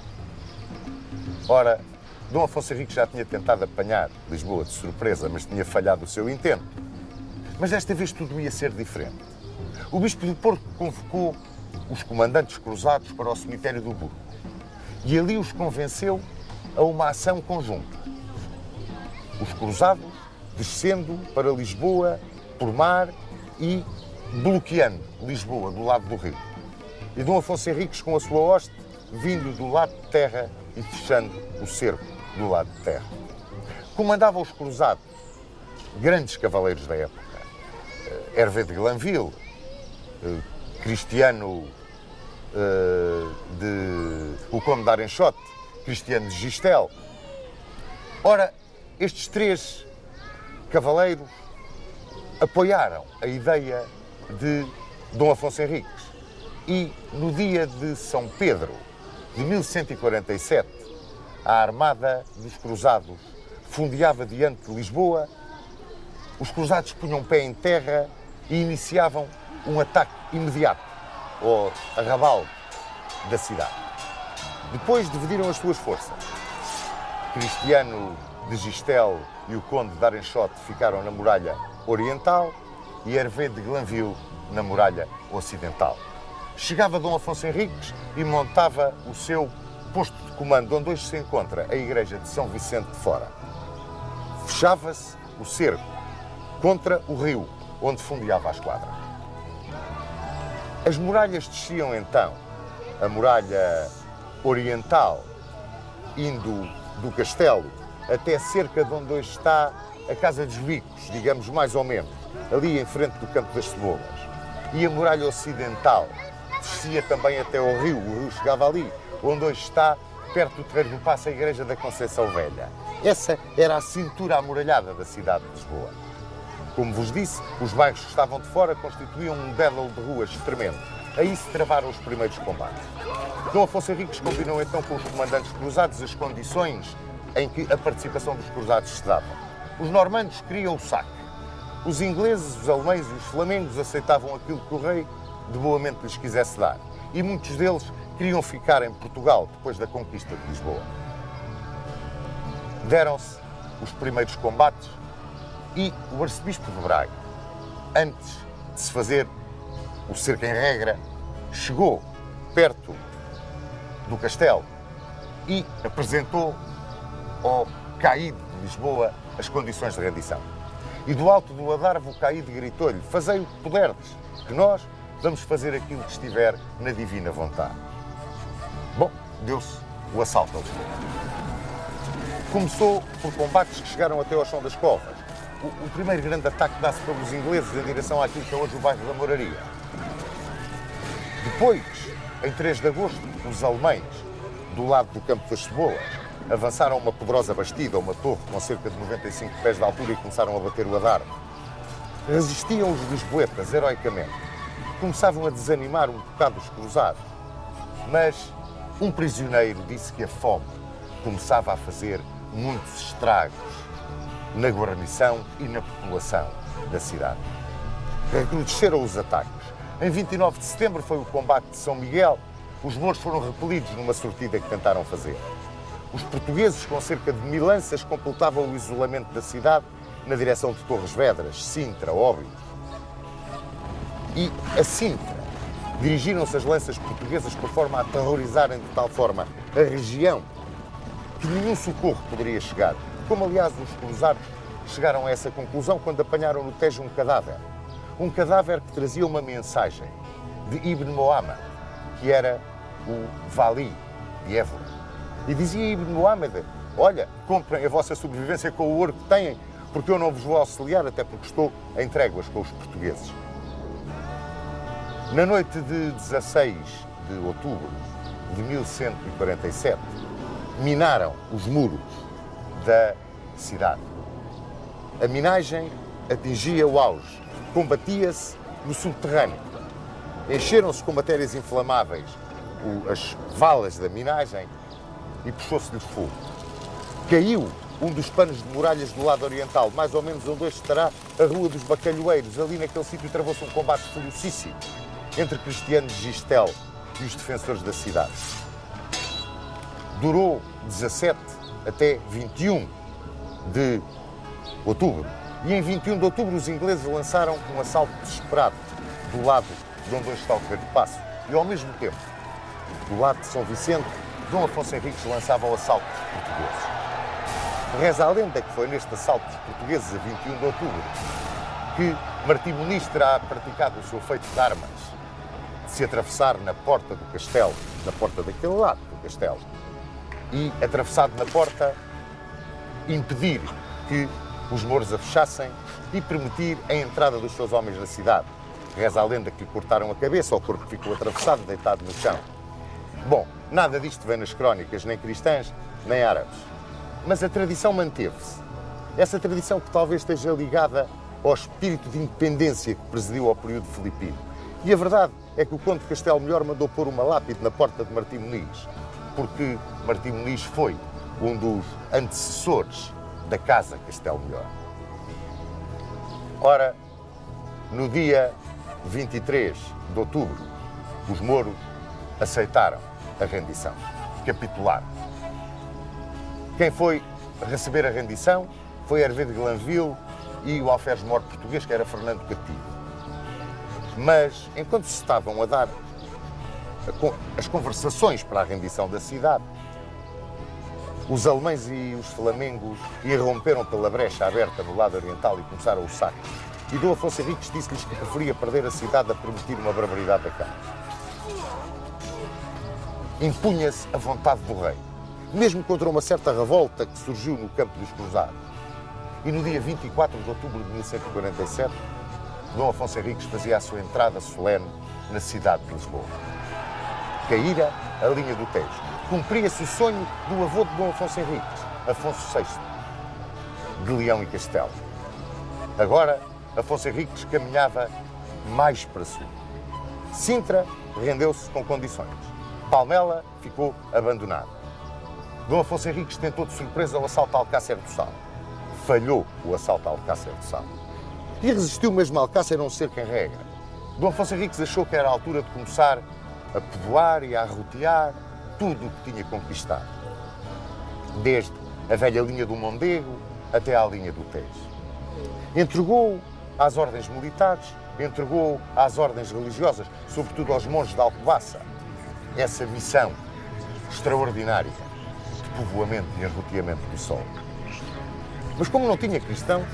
Ora, Dom Afonso Henriques já tinha tentado apanhar Lisboa de surpresa, mas tinha falhado o seu intento. Mas desta vez tudo ia ser diferente. O Bispo do Porto convocou os comandantes cruzados para o cemitério do Burgo e ali os convenceu a uma ação conjunta. Os cruzados descendo para Lisboa por mar e bloqueando Lisboa do lado do rio. E Dom Afonso Henriques com a sua hoste vindo do lado de terra e fechando o cerco do lado de terra. Comandava os cruzados grandes cavaleiros da época. Hervé de Glanville, Cristiano o Conde de Arenchote, Cristiano de Gistel. Ora, estes três cavaleiros apoiaram a ideia de Dom Afonso Henriques e no dia de São Pedro de 1147 a armada dos cruzados fundeava diante de Lisboa, os cruzados punham pé em terra e iniciavam um ataque imediato ao arrabal da cidade. Depois dividiram as suas forças. Cristiano de Gistel e o Conde de Arenchote ficaram na muralha oriental e Hervé de Glanville na muralha ocidental. Chegava Dom Afonso Henriques e montava o seu posto de comando, onde hoje se encontra a igreja de São Vicente de Fora. Fechava-se o cerco contra o rio, onde fundeava a esquadra. As muralhas desciam então, a muralha oriental, indo do castelo até cerca de onde hoje está a Casa dos Bicos, digamos mais ou menos, ali em frente do Campo das Cebolas. E a muralha ocidental descia também até ao rio, o rio chegava ali, onde hoje está, perto do Terreiro do Paço, a igreja da Conceição Velha. Essa era a cintura amuralhada da cidade de Lisboa. Como vos disse, os bairros que estavam de fora constituíam um battle de ruas tremendo. Aí se travaram os primeiros combates. Dom Afonso Henriques combinou então com os comandantes cruzados as condições em que a participação dos cruzados se dava. Os normandos queriam o saque. Os ingleses, os alemães e os flamengos aceitavam aquilo que o rei de boamente lhes quisesse dar. E muitos deles queriam ficar em Portugal depois da conquista de Lisboa. Deram-se os primeiros combates e o arcebispo de Braga, antes de se fazer o cerco em regra, chegou perto do castelo e apresentou ao caído de Lisboa as condições de rendição. E do alto do adarve o caído gritou-lhe: fazei o que puderdes, que nós vamos fazer aquilo que estiver na divina vontade. Bom, deu-se o assalto a Lisboa. Começou por combates que chegaram até ao chão das covas. O primeiro grande ataque dá-se pelos ingleses em direção àquilo que é hoje o bairro da Moraria. Depois, em 3 de agosto, os alemães, do lado do Campo das Cebolas, avançaram uma poderosa bastida, uma torre com cerca de 95 pés de altura e começaram a bater o adarve. Resistiam os lisboetas heroicamente. Começavam a desanimar um bocado os cruzados. Mas um prisioneiro disse que a fome começava a fazer muitos estragos na guarnição e na população da cidade. Recrudesceram os ataques. Em 29 de setembro foi o combate de São Miguel. Os mouros foram repelidos numa sortida que tentaram fazer. Os portugueses, com cerca de 1000 lanças, completavam o isolamento da cidade na direção de Torres Vedras, Sintra, Óbidos. E a Sintra dirigiram-se as lanças portuguesas por forma a aterrorizarem de tal forma a região que nenhum socorro poderia chegar. Como, aliás, os cruzados chegaram a essa conclusão quando apanharam no Tejo um cadáver. Um cadáver que trazia uma mensagem de Ibn Muhammad, que era o Vali de Évora. E dizia Ibn Muhammad: olha, comprem a vossa sobrevivência com o ouro que têm, porque eu não vos vou auxiliar, até porque estou em tréguas com os portugueses. Na noite de 16 de outubro de 1147, minaram os muros da cidade. A minagem atingia o auge, combatia-se no subterrâneo. Encheram-se com matérias inflamáveis as valas da minagem e puxou-se-lhes fogo. Caiu um dos panos de muralhas do lado oriental, mais ou menos onde hoje estará a Rua dos Bacalhoeiros. Ali naquele sítio travou-se um combate ferocíssimo entre Cristiano de Gistel e os defensores da cidade. durou 17 até 21 de outubro. E em 21 de outubro os ingleses lançaram um assalto desesperado do lado de onde hoje está o Terreiro de Paço. E ao mesmo tempo, do lado de São Vicente, Dom Afonso Henriques lançava o assalto dos portugueses. Reza a lenda que foi neste assalto dos portugueses a 21 de outubro que Martim Muniz terá praticado o seu feito de armas de se atravessar na porta do castelo, na porta daquele lado do castelo, e, atravessado na porta, impedir que os mouros a fechassem e permitir a entrada dos seus homens na cidade. Reza a lenda que lhe cortaram a cabeça, o corpo ficou atravessado, deitado no chão. Bom, nada disto vem nas crónicas, nem cristãs, nem árabes. Mas a tradição manteve-se. Essa tradição que talvez esteja ligada ao espírito de independência que presidiu ao período filipino. E a verdade é que o Conde de Castelo Melhor mandou pôr uma lápide na porta de Martim Muniz, porque Martim Muniz foi um dos antecessores da Casa Castelo Melhor. Ora, no dia 23 de outubro, os mouros aceitaram a rendição, capitularam. Quem foi receber a rendição foi Hervé de Glanville e o alferes-mor português, que era Fernando Cativo. Mas, enquanto se estavam a dar as conversações para a rendição da cidade, os alemães e os flamengos irromperam pela brecha aberta no lado oriental e começaram o saque. E Dom Afonso Henriques disse-lhes que preferia perder a cidade a permitir uma barbaridade daquela. Impunha-se a vontade do rei, mesmo contra uma certa revolta que surgiu no campo dos Cruzados. E no dia 24 de outubro de 1147, Dom Afonso Henriques fazia a sua entrada solene na cidade de Lisboa. Caíra a linha do Tejo. Cumpria-se o sonho do avô de Dom Afonso Henriques, Afonso VI, de Leão e Castelo. Agora, Afonso Henriques caminhava mais para sul. Sintra rendeu-se com condições. Palmela ficou abandonada. Dom Afonso Henriques tentou de surpresa o assalto a Alcácer do Sal. Falhou o assalto a Alcácer do Sal. E resistiu mesmo a Alcácer a um cerco em regra. Dom Afonso Henriques achou que era a altura de começar a povoar e a arrotear tudo o que tinha conquistado. Desde a velha linha do Mondego até à linha do Tejo. Entregou às ordens militares, entregou às ordens religiosas, sobretudo aos monges da Alcobaça, essa missão extraordinária de povoamento e arroteamento do sol. Mas como não tinha cristãos,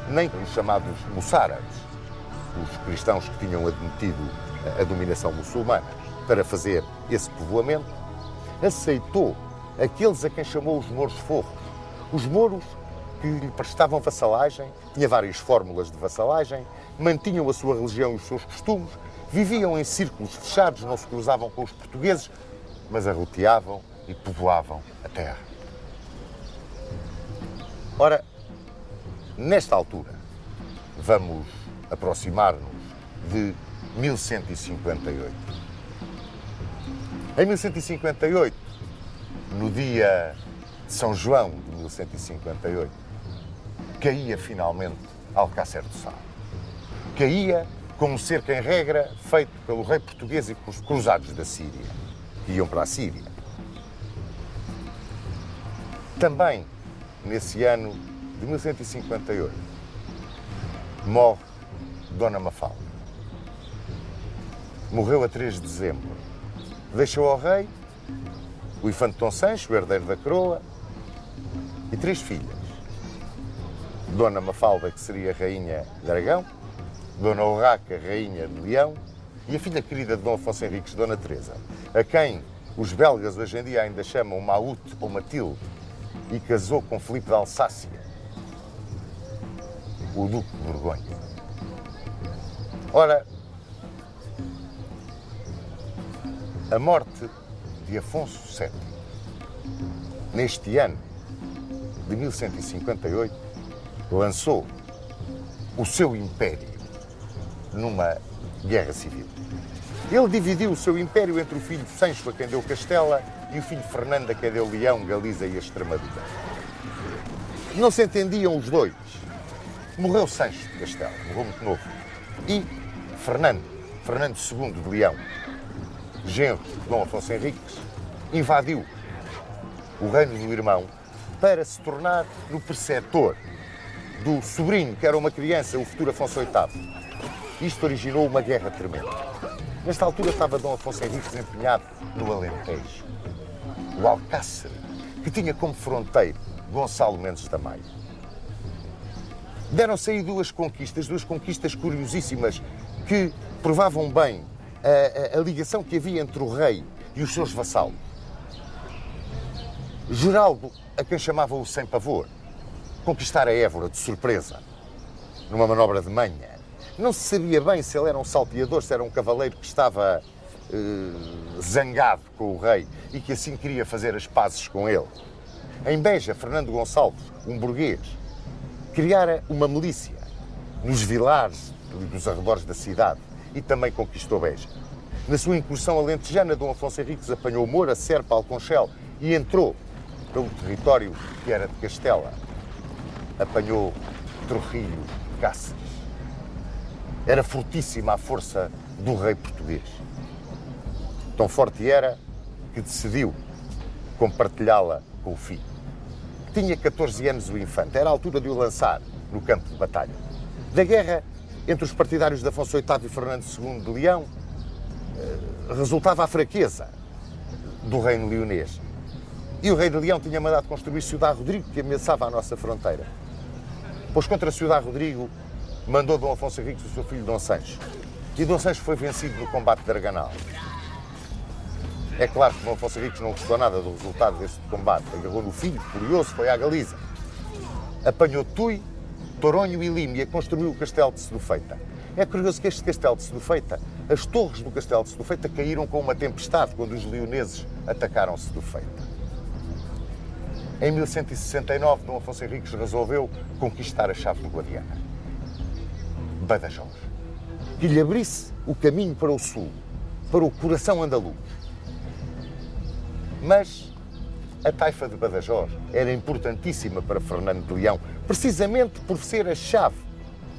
nem os chamados moçárabes, os cristãos que tinham admitido a dominação muçulmana para fazer esse povoamento, aceitou aqueles a quem chamou os mouros forros. Os mouros que lhe prestavam vassalagem, tinha várias fórmulas de vassalagem, mantinham a sua religião e os seus costumes, viviam em círculos fechados, não se cruzavam com os portugueses, mas arroteavam e povoavam a terra. Ora, nesta altura, vamos aproximar-nos de 1158. Em 1158, no dia de São João de 1158, caía finalmente Alcácer do Sal. Caía com um cerco em regra feito pelo rei português e pelos cruzados da Síria, que iam para a Síria. Também, nesse ano de 1158, morre Dona Mafalda. Morreu a 3 de dezembro. Deixou ao rei o infante Dom Sancho, o herdeiro da coroa, e 3 filhas. Dona Mafalda, que seria rainha de Aragão, Dona Urraca, rainha de Leão, e a filha querida de Dom Afonso Henriques, Dona Teresa, a quem os belgas hoje em dia ainda chamam Maute ou Matilde, e casou com Filipe de Alsácia, o Duque de Borgonha. Ora, a morte de Afonso VII, neste ano de 1158, lançou o seu império numa guerra civil. Ele dividiu o seu império entre o filho Sancho, a quem deu Castela, e o filho Fernando, a quem deu Leão, Galiza e a Extremadura. Não se entendiam os dois. Morreu Sancho de Castela, morreu muito novo. E Fernando II de Leão, genro de Dom Afonso Henriques, invadiu o reino do irmão, para se tornar no preceptor do sobrinho, que era uma criança, o futuro Afonso VIII. Isto originou uma guerra tremenda. Nesta altura estava Dom Afonso Henriques desempenhado no Alentejo, o Alcácer, que tinha como fronteiro Gonçalo Mendes da Maia. Deram-se aí duas conquistas curiosíssimas que provavam bem a ligação que havia entre o rei e os seus vassalos. Geraldo, a quem chamava o Sem Pavor, conquistara Évora de surpresa, numa manobra de manha. Não se sabia bem se ele era um salteador, se era um cavaleiro que estava zangado com o rei e que assim queria fazer as pazes com ele. Em Beja, Fernando Gonçalves, um burguês, criara uma milícia nos vilares e dos arredores da cidade e também conquistou Beja. Na sua incursão alentejana, Dom Afonso Henriques apanhou Moura, Serpa, Alconchel e entrou pelo território que era de Castela. Apanhou Trujillo, Cáceres. Era fortíssima a força do rei português. Tão forte era que decidiu compartilhá-la com o filho. Tinha 14 anos o infante, era a altura de o lançar no campo de batalha. Da guerra entre os partidários de Afonso VIII e Fernando II de Leão resultava a fraqueza do reino leonês. E o rei de Leão tinha mandado construir Ciudad Rodrigo, que ameaçava a nossa fronteira. Pois contra Ciudad Rodrigo mandou Dom Afonso Henriques o seu filho Dom Sancho. E Dom Sancho foi vencido no combate de Arganal. É claro que Dom Afonso Henriques não gostou nada do resultado desse combate. Agarrou no filho, furioso, foi à Galiza. Apanhou Tui, Toronho e Límia e construiu o castelo de Sedufeita. É curioso que este castelo de Sedufeita, as torres do castelo de Sedufeita caíram com uma tempestade quando os leoneses atacaram Sedufeita. Em 1169, Dom Afonso Henriques resolveu conquistar a chave do Guadiana, Badajoz, que lhe abrisse o caminho para o sul, para o coração andaluz. Mas a taifa de Badajoz era importantíssima para Fernando de Leão, precisamente por ser a chave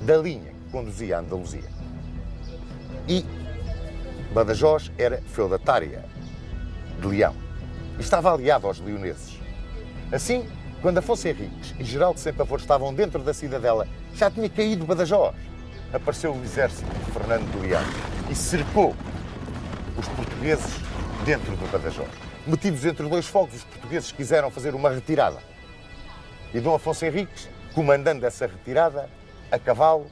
da linha que conduzia a Andaluzia. E Badajoz era feudatária de Leão e estava aliado aos leoneses. Assim, quando Afonso Henriques e Geraldo Sem Pavor estavam dentro da cidadela, já tinha caído Badajoz. Apareceu o exército de Fernando de Leão e cercou os portugueses dentro do Badajoz. Metidos entre dois fogos, os portugueses quiseram fazer uma retirada. E Dom Afonso Henriques, comandando essa retirada, a cavalo,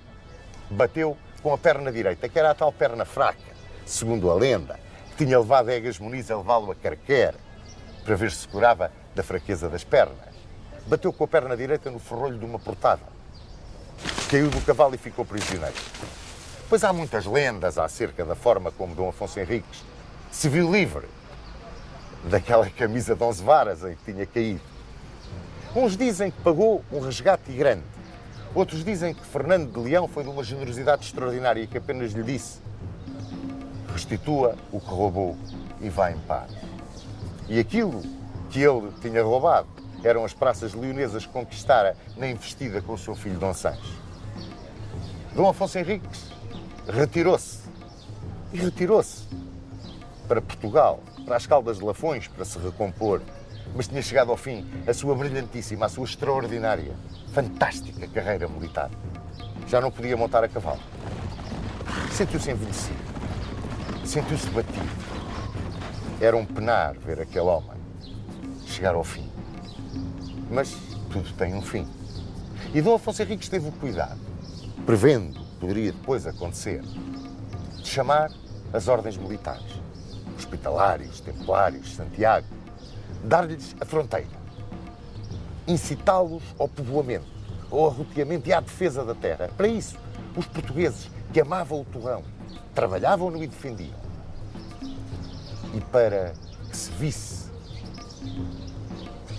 bateu com a perna direita, que era a tal perna fraca, segundo a lenda, que tinha levado Egas Muniz a levá-lo a Carquer, para ver se curava da fraqueza das pernas. Bateu com a perna direita no ferrolho de uma portada. Caiu do cavalo e ficou prisioneiro. Pois há muitas lendas acerca da forma como Dom Afonso Henriques se viu livre daquela camisa de 11 varas em que tinha caído. Uns dizem que pagou um resgate grande. Outros dizem que Fernando de Leão foi de uma generosidade extraordinária e que apenas lhe disse: restitua o que roubou e vá em paz. E aquilo que ele tinha roubado eram as praças leonesas que conquistara na investida com o seu filho Dom Sancho. Dom Afonso Henriques retirou-se para Portugal, para as Caldas de Lafões, para se recompor, mas tinha chegado ao fim a sua brilhantíssima, a sua extraordinária, fantástica carreira militar. Já não podia montar a cavalo. Sentiu-se envelhecido, sentiu-se batido. Era um penar ver aquele homem chegar ao fim. Mas tudo tem um fim. E Dom Afonso Henriques teve o cuidado, prevendo o que poderia depois acontecer, de chamar as ordens militares, hospitalários, templários, Santiago, dar-lhes a fronteira, incitá-los ao povoamento, ao arroteamento e à defesa da terra. Para isso, os portugueses que amavam o torrão, trabalhavam-no e defendiam. E para que se visse,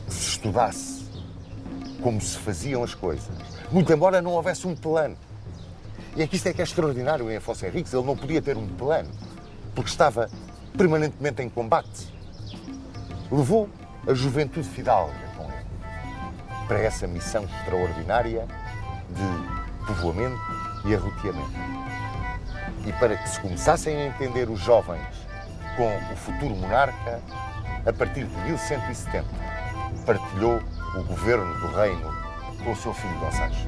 que se estudasse como se faziam as coisas, muito embora não houvesse um plano. E é que isto é que é extraordinário em Afonso Henriques, ele não podia ter um plano, porque estava permanentemente em combate. Levou a juventude fidalga com ele para essa missão extraordinária de povoamento e arroteamento. E para que se começassem a entender os jovens com o futuro monarca a partir de 1170, partilhou o governo do reino com o seu filho Dom Sancho.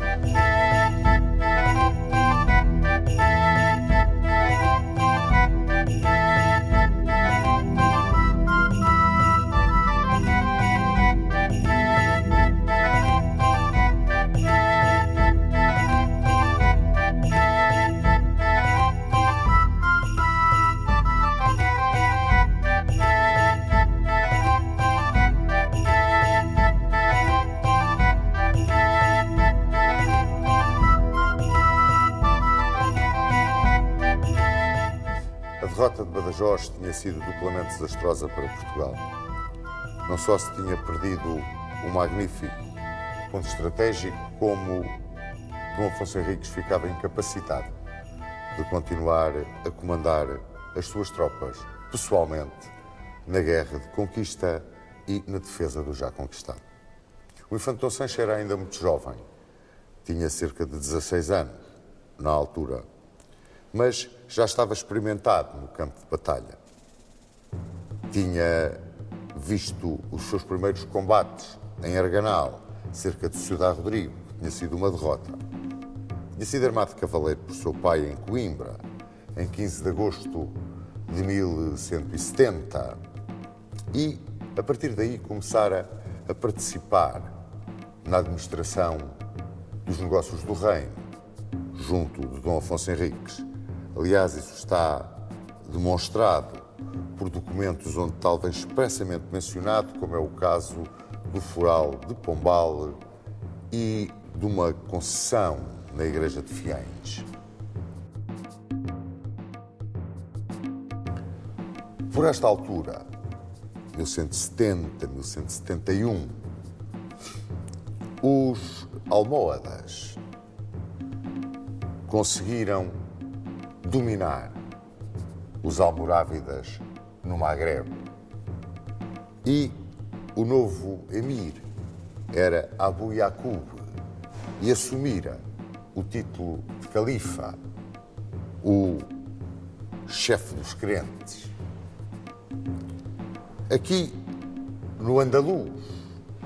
A derrota de Badajoz tinha sido duplamente desastrosa para Portugal. Não só se tinha perdido um magnífico ponto estratégico, como Dom Afonso Henriques ficava incapacitado de continuar a comandar as suas tropas pessoalmente na guerra de conquista e na defesa do já conquistado. O infante Dom Sancho era ainda muito jovem, tinha cerca de 16 anos na altura, mas já estava experimentado no campo de batalha. Tinha visto os seus primeiros combates em Arganal, cerca de Ciudad Rodrigo, que tinha sido uma derrota. Tinha sido armado de cavaleiro por seu pai em Coimbra, em 15 de agosto de 1170, e, a partir daí, começara a participar na administração dos negócios do reino, junto de Dom Afonso Henriques. Aliás, isso está demonstrado por documentos onde talvez expressamente mencionado, como é o caso do Foral de Pombal e de uma concessão na Igreja de Fiães. Por esta altura, 1170, 1171, os almohadas conseguiram dominar os almorávidas no Magreb. E o novo emir era Abu Yaqub e assumira o título de califa, o chefe dos crentes. Aqui, no Andaluz,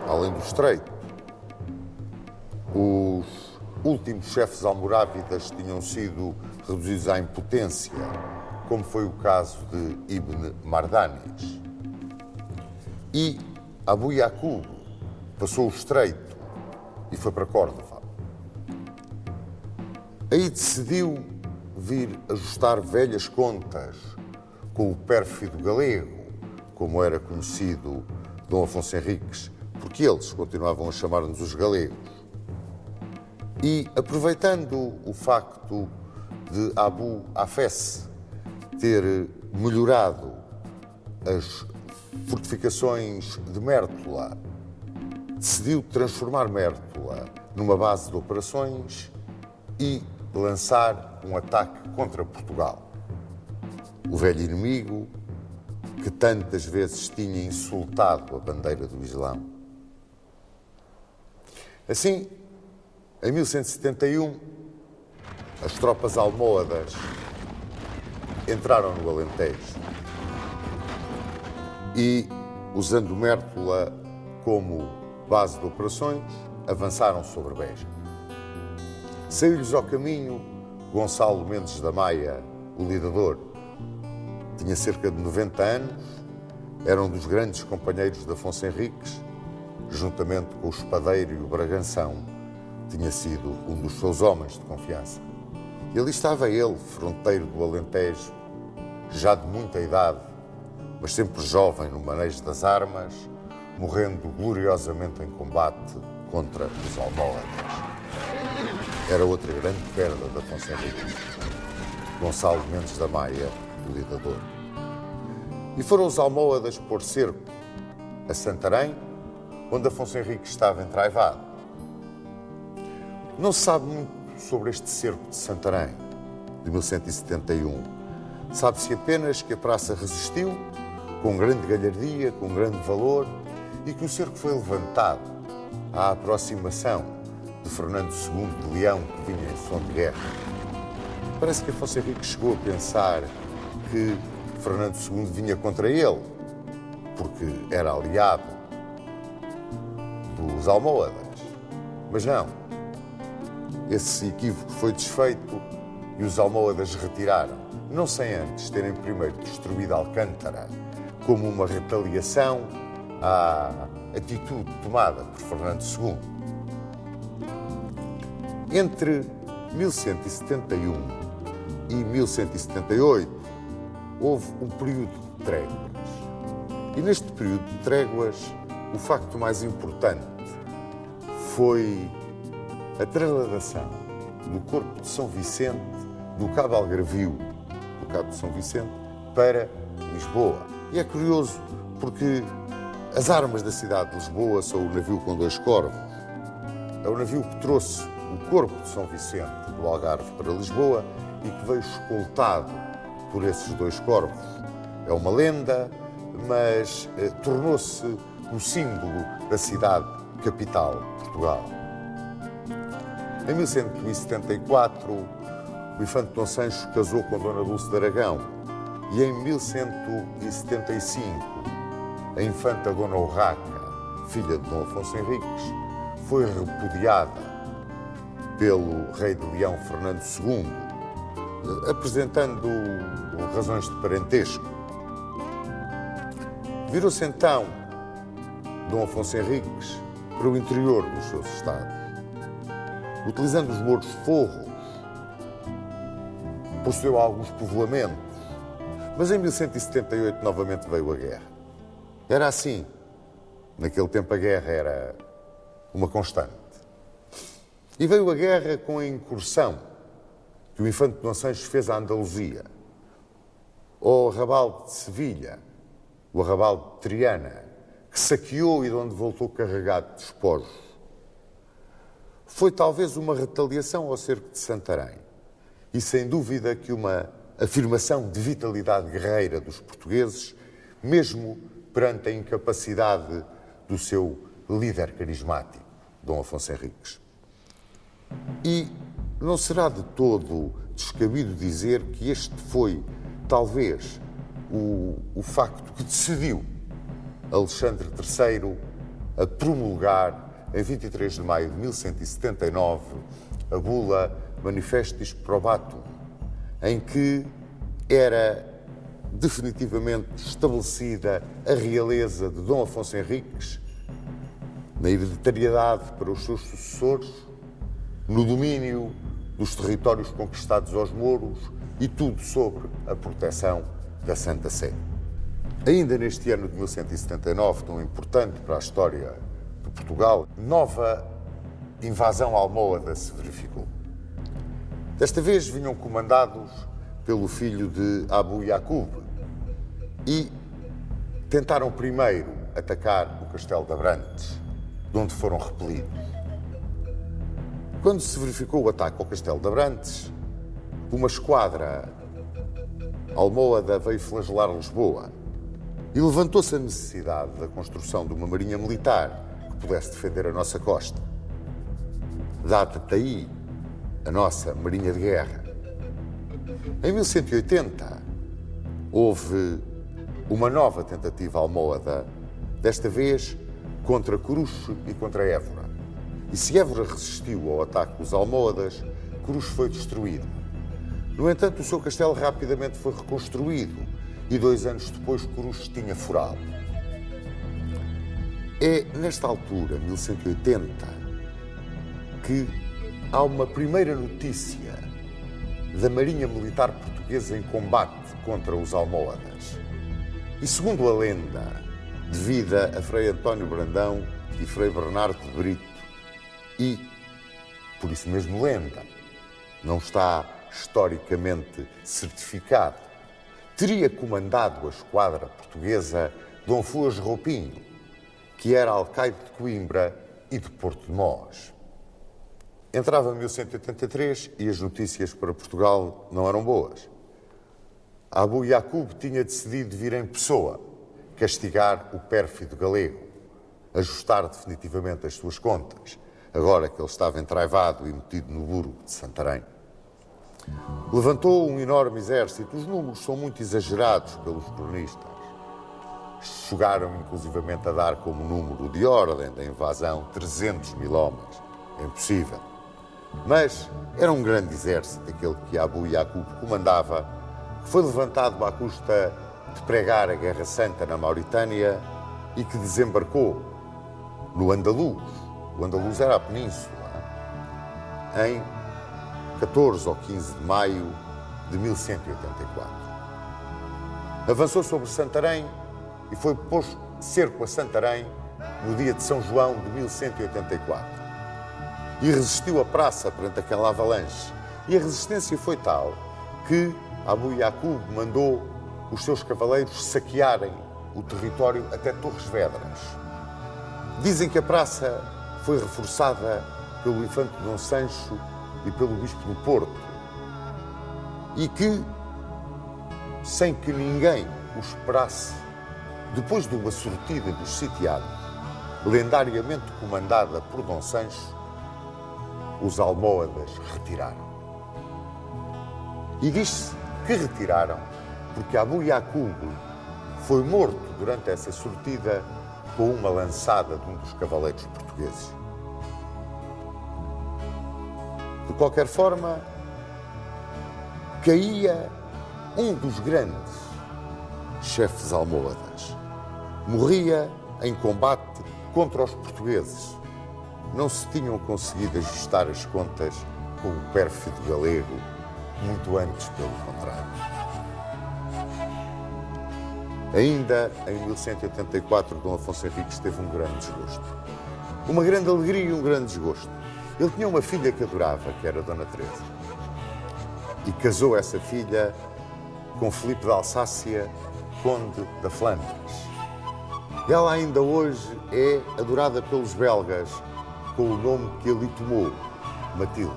além do Estreito, os últimos chefes almorávidas tinham sido reduzidos à impotência, como foi o caso de Ibn Mardanis. E Abu Yaqub passou o Estreito e foi para Córdoba. Aí decidiu vir ajustar velhas contas com o pérfido galego, como era conhecido Dom Afonso Henriques, porque eles continuavam a chamar-nos os galegos. E, aproveitando o facto de Abu Hafes ter melhorado as fortificações de Mértola, decidiu transformar Mértola numa base de operações e lançar um ataque contra Portugal. O velho inimigo que tantas vezes tinha insultado a bandeira do Islão. Assim, em 1171, as tropas almohadas entraram no Alentejo e, usando Mértola como base de operações, avançaram sobre Beja. Saiu-lhes ao caminho Gonçalo Mendes da Maia, o lidador. Tinha cerca de 90 anos, era um dos grandes companheiros de Afonso Henriques, juntamente com o espadeiro e o Braganção, tinha sido um dos seus homens de confiança. E ali estava ele, fronteiro do Alentejo, já de muita idade, mas sempre jovem no manejo das armas, morrendo gloriosamente em combate contra os almohadas. Era outra grande perda de Afonso Henriques, Gonçalo Mendes da Maia, o lidador. E foram os almohadas pôr cerco a Santarém, onde Afonso Henriques estava entraivado. Não se sabe muito sobre este cerco de Santarém, de 1171. Sabe-se apenas que a praça resistiu, com grande galhardia, com grande valor, e que o cerco foi levantado à aproximação de Fernando II de Leão, que vinha em som de guerra. Parece que Afonso Henriques chegou a pensar que Fernando II vinha contra ele, porque era aliado dos almohadas. Mas não. Esse equívoco foi desfeito e os almohadas retiraram, não sem antes terem primeiro destruído Alcântara, como uma retaliação à atitude tomada por Fernando II. Entre 1171 e 1178 houve um período de tréguas. E neste período de tréguas, o facto mais importante foi a trasladação do corpo de São Vicente, do Cabo Algarvio, do Cabo de São Vicente, para Lisboa. E é curioso porque as armas da cidade de Lisboa são o navio com 2 corvos. É o navio que trouxe o corpo de São Vicente do Algarve para Lisboa e que veio escoltado por esses 2 corvos. É uma lenda, mas tornou-se um símbolo da cidade capital de Portugal. Em 1174, o infante Dom Sancho casou com Dona Dulce de Aragão e em 1175, a infanta Dona Urraca, filha de Dom Afonso Henriques, foi repudiada pelo rei de Leão Fernando II, apresentando razões de parentesco. Virou-se então Dom Afonso Henriques para o interior dos seus estados, utilizando os mouros forros, possuiu alguns povoamentos, mas em 1178 novamente veio a guerra. Era assim. Naquele tempo a guerra era uma constante. E veio a guerra com a incursão que o infante Dom Sancho fez à Andaluzia, ao arrabal de Sevilha, o arrabal de Triana, que saqueou e de onde voltou carregado de despojos. Foi talvez uma retaliação ao cerco de Santarém e, sem dúvida, que uma afirmação de vitalidade guerreira dos portugueses, mesmo perante a incapacidade do seu líder carismático, Dom Afonso Henriques. E não será de todo descabido dizer que este foi, talvez, o facto que decidiu Alexandre III a promulgar, em 23 de maio de 1179, a bula Manifestis Probatum, em que era definitivamente estabelecida a realeza de Dom Afonso Henriques na hereditariedade para os seus sucessores, no domínio dos territórios conquistados aos mouros e tudo sobre a proteção da Santa Sé. Ainda neste ano de 1179, tão importante para a história de Portugal, nova invasão almohada se verificou. Desta vez vinham comandados pelo filho de Abu Yaqub e tentaram primeiro atacar o Castelo de Abrantes, de onde foram repelidos. Quando se verificou o ataque ao Castelo de Abrantes, uma esquadra almohada veio flagelar Lisboa e levantou-se a necessidade da construção de uma marinha militar que pudesse defender a nossa costa. Data daí a nossa Marinha de Guerra. Em 1180, houve uma nova tentativa almohada, desta vez contra Coruche e contra Évora. E se Évora resistiu ao ataque dos almohadas, Coruche foi destruído. No entanto, o seu castelo rapidamente foi reconstruído e 2 anos depois Coruche tinha forado. É nesta altura, 1180, que há uma primeira notícia da Marinha Militar Portuguesa em combate contra os almohadas. E segundo a lenda, devida a Frei António Brandão e Frei Bernardo de Brito, e, por isso mesmo lenda, não está historicamente certificado, teria comandado a esquadra portuguesa Dom Fuas Roupinho, que era alcaide de Coimbra e de Porto de Mós. Entrava 1183 e as notícias para Portugal não eram boas. Abu Yaqub tinha decidido vir em pessoa castigar o pérfido galego, ajustar definitivamente as suas contas, agora que ele estava entraivado e metido no burgo de Santarém. Levantou um enorme exército, os números são muito exagerados pelos cronistas, chegaram inclusivamente a dar como número de ordem da invasão 300 mil homens. É impossível. Mas era um grande exército, aquele que Abu Yaqub comandava, que foi levantado à custa de pregar a Guerra Santa na Mauritânia e que desembarcou no Andaluz. O Andaluz era a península, em 14 ou 15 de maio de 1184. Avançou sobre Santarém e foi posto cerco a Santarém no dia de São João de 1184. E resistiu a praça perante aquela avalanche. E a resistência foi tal que Abu Yaqub mandou os seus cavaleiros saquearem o território até Torres Vedras. Dizem que a praça foi reforçada pelo infante Dom Sancho e pelo bispo do Porto. E que, sem que ninguém o esperasse, depois de uma sortida dos sitiados, lendariamente comandada por Dom Sancho, os almohadas retiraram. E diz-se que retiraram porque Abu Yaqub foi morto durante essa sortida com uma lançada de um dos cavaleiros portugueses. De qualquer forma, caía um dos grandes chefes almohadas. Morria em combate contra os portugueses. Não se tinham conseguido ajustar as contas com o pérfido galego, muito antes, pelo contrário. Ainda em 1184, Dom Afonso Henriques teve um grande desgosto. Uma grande alegria e um grande desgosto. Ele tinha uma filha que adorava, que era Dona Teresa. E casou essa filha com Filipe de Alsácia, conde da Flandres. Ela ainda hoje é adorada pelos belgas, com o nome que ele tomou, Matilde.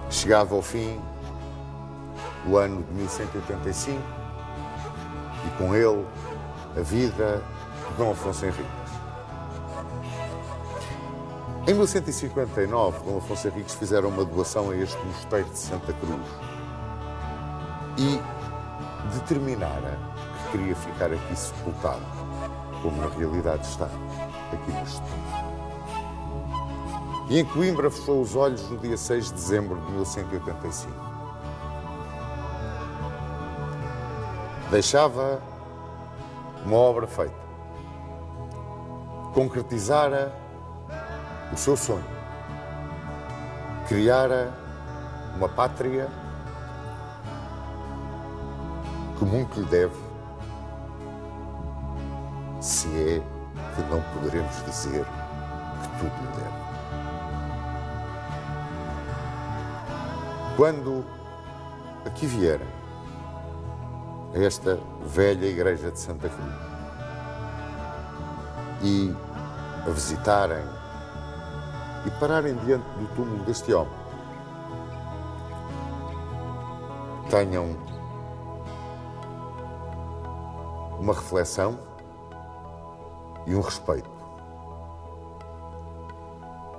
Chegava ao fim o ano de 1185 e com ele a vida de Dom Afonso Henriques. Em 1159, Dom Afonso Henriques fizeram uma doação a este mosteiro de Santa Cruz e determinara que queria ficar aqui sepultado, como na realidade está, aqui neste tempo. E em Coimbra fechou os olhos no dia 6 de dezembro de 1185. Deixava uma obra feita. Concretizara o seu sonho. Criara uma pátria que muito lhe deve, se é que não poderemos dizer que tudo lhe deve. Quando aqui vierem a esta velha igreja de Santa Cruz e a visitarem e pararem diante do túmulo deste homem, tenham uma reflexão e um respeito.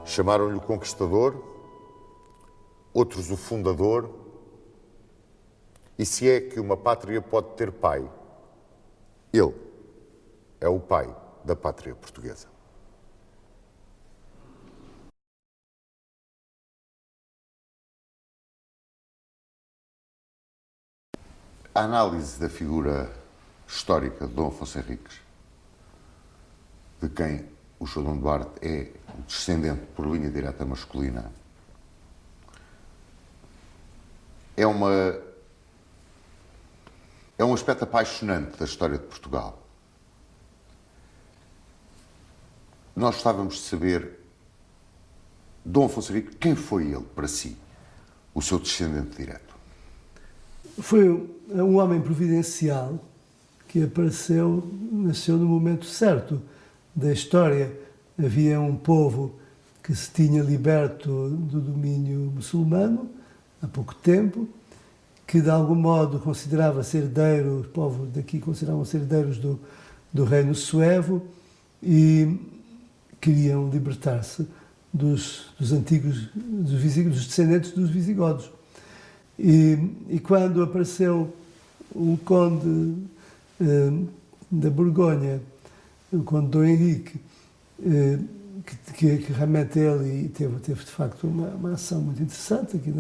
Chamaram-lhe o Conquistador, outros o Fundador, e se é que uma pátria pode ter pai, ele é o pai da pátria portuguesa. A análise da figura histórica de Dom Afonso Henriques, de quem o Sr. Dom Duarte é o descendente por linha direta masculina, é um aspecto apaixonante da história de Portugal. Nós gostávamos de saber, Dom Afonso Henriques, quem foi ele para si, o seu descendente direto? Foi um homem providencial que nasceu no momento certo da história. Havia um povo que se tinha liberto do domínio muçulmano há pouco tempo, que de algum modo considerava-se herdeiro, os povos daqui consideravam-se herdeiros do reino suevo e queriam libertar-se dos antigos, dos descendentes dos visigodos. E quando apareceu o conde da Borgonha, o conde Dom Henrique, que realmente ele teve de facto uma ação muito interessante aqui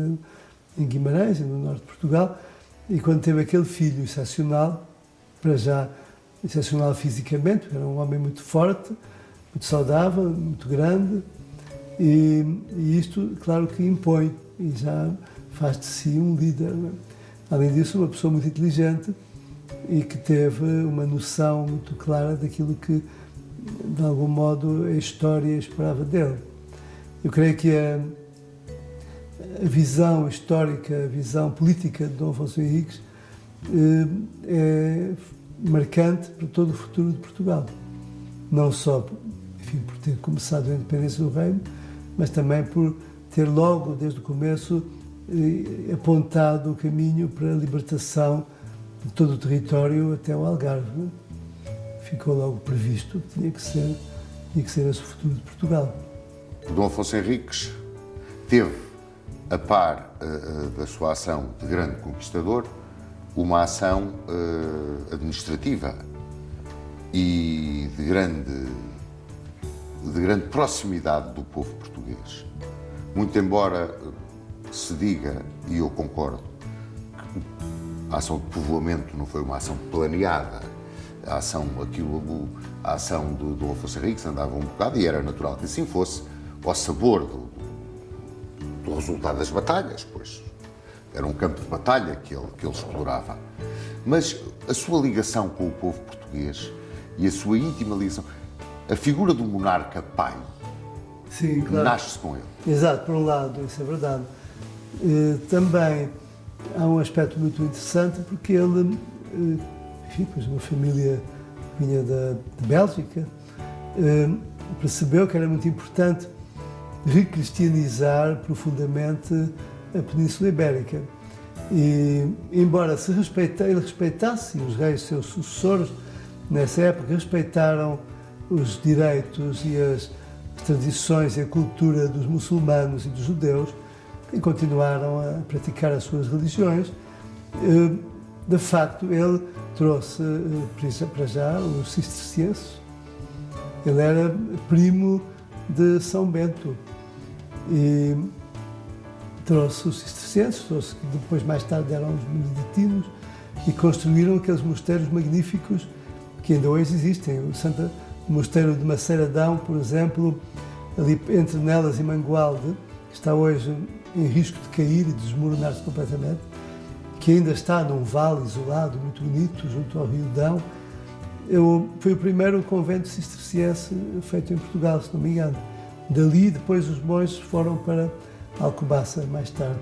em Guimarães, no norte de Portugal, e quando teve aquele filho excepcional, para já excepcional fisicamente, era um homem muito forte, muito saudável, muito grande, e isto, claro que impõe, e já faz de si um líder. Não é? Além disso, uma pessoa muito inteligente e que teve uma noção muito clara daquilo que, de algum modo, a história esperava dele. Eu creio que a visão histórica, a visão política de Dom Afonso Henriques é marcante para todo o futuro de Portugal. Não só, enfim, por ter começado a independência do reino, mas também por ter logo, desde o começo, apontado o caminho para a libertação de todo o território até o Algarve. Não é? Ficou logo previsto que tinha que ser esse o futuro de Portugal. Dom Afonso Henriques teve, a par da sua ação de grande conquistador, uma ação administrativa e de grande proximidade do povo português. Muito embora se diga, e eu concordo, que a ação de povoamento não foi uma ação planeada, a ação do Dom Afonso Henriques andava um bocado, e era natural que assim fosse, ao sabor do resultado das batalhas, pois era um campo de batalha que ele explorava. Mas a sua ligação com o povo português e a sua íntima ligação, a figura do monarca pai, sim, claro, nasce com ele. Exato, por um lado, isso é verdade. Também há um aspecto muito interessante, porque ele, enfim, pois uma família vinha de Bélgica, percebeu que era muito importante recristianizar profundamente a Península Ibérica. E, embora ele respeitasse, os reis, seus sucessores, nessa época, respeitaram os direitos e as tradições e a cultura dos muçulmanos e dos judeus, e continuaram a praticar as suas religiões. De facto, ele trouxe para já os cistercienses. Ele era primo de São Bento e trouxe os cistercienses, que depois, mais tarde, eram os beneditinos, e construíram aqueles mosteiros magníficos que ainda hoje existem. O mosteiro de Maceiradão, por exemplo, ali entre Nelas e Mangualde, que está hoje em risco de cair e de desmoronar-se completamente, que ainda está num vale isolado, muito bonito, junto ao Rio Dão. Foi o primeiro convento cisterciense feito em Portugal, se não me engano. Dali, depois, os monges foram para Alcobaça, mais tarde.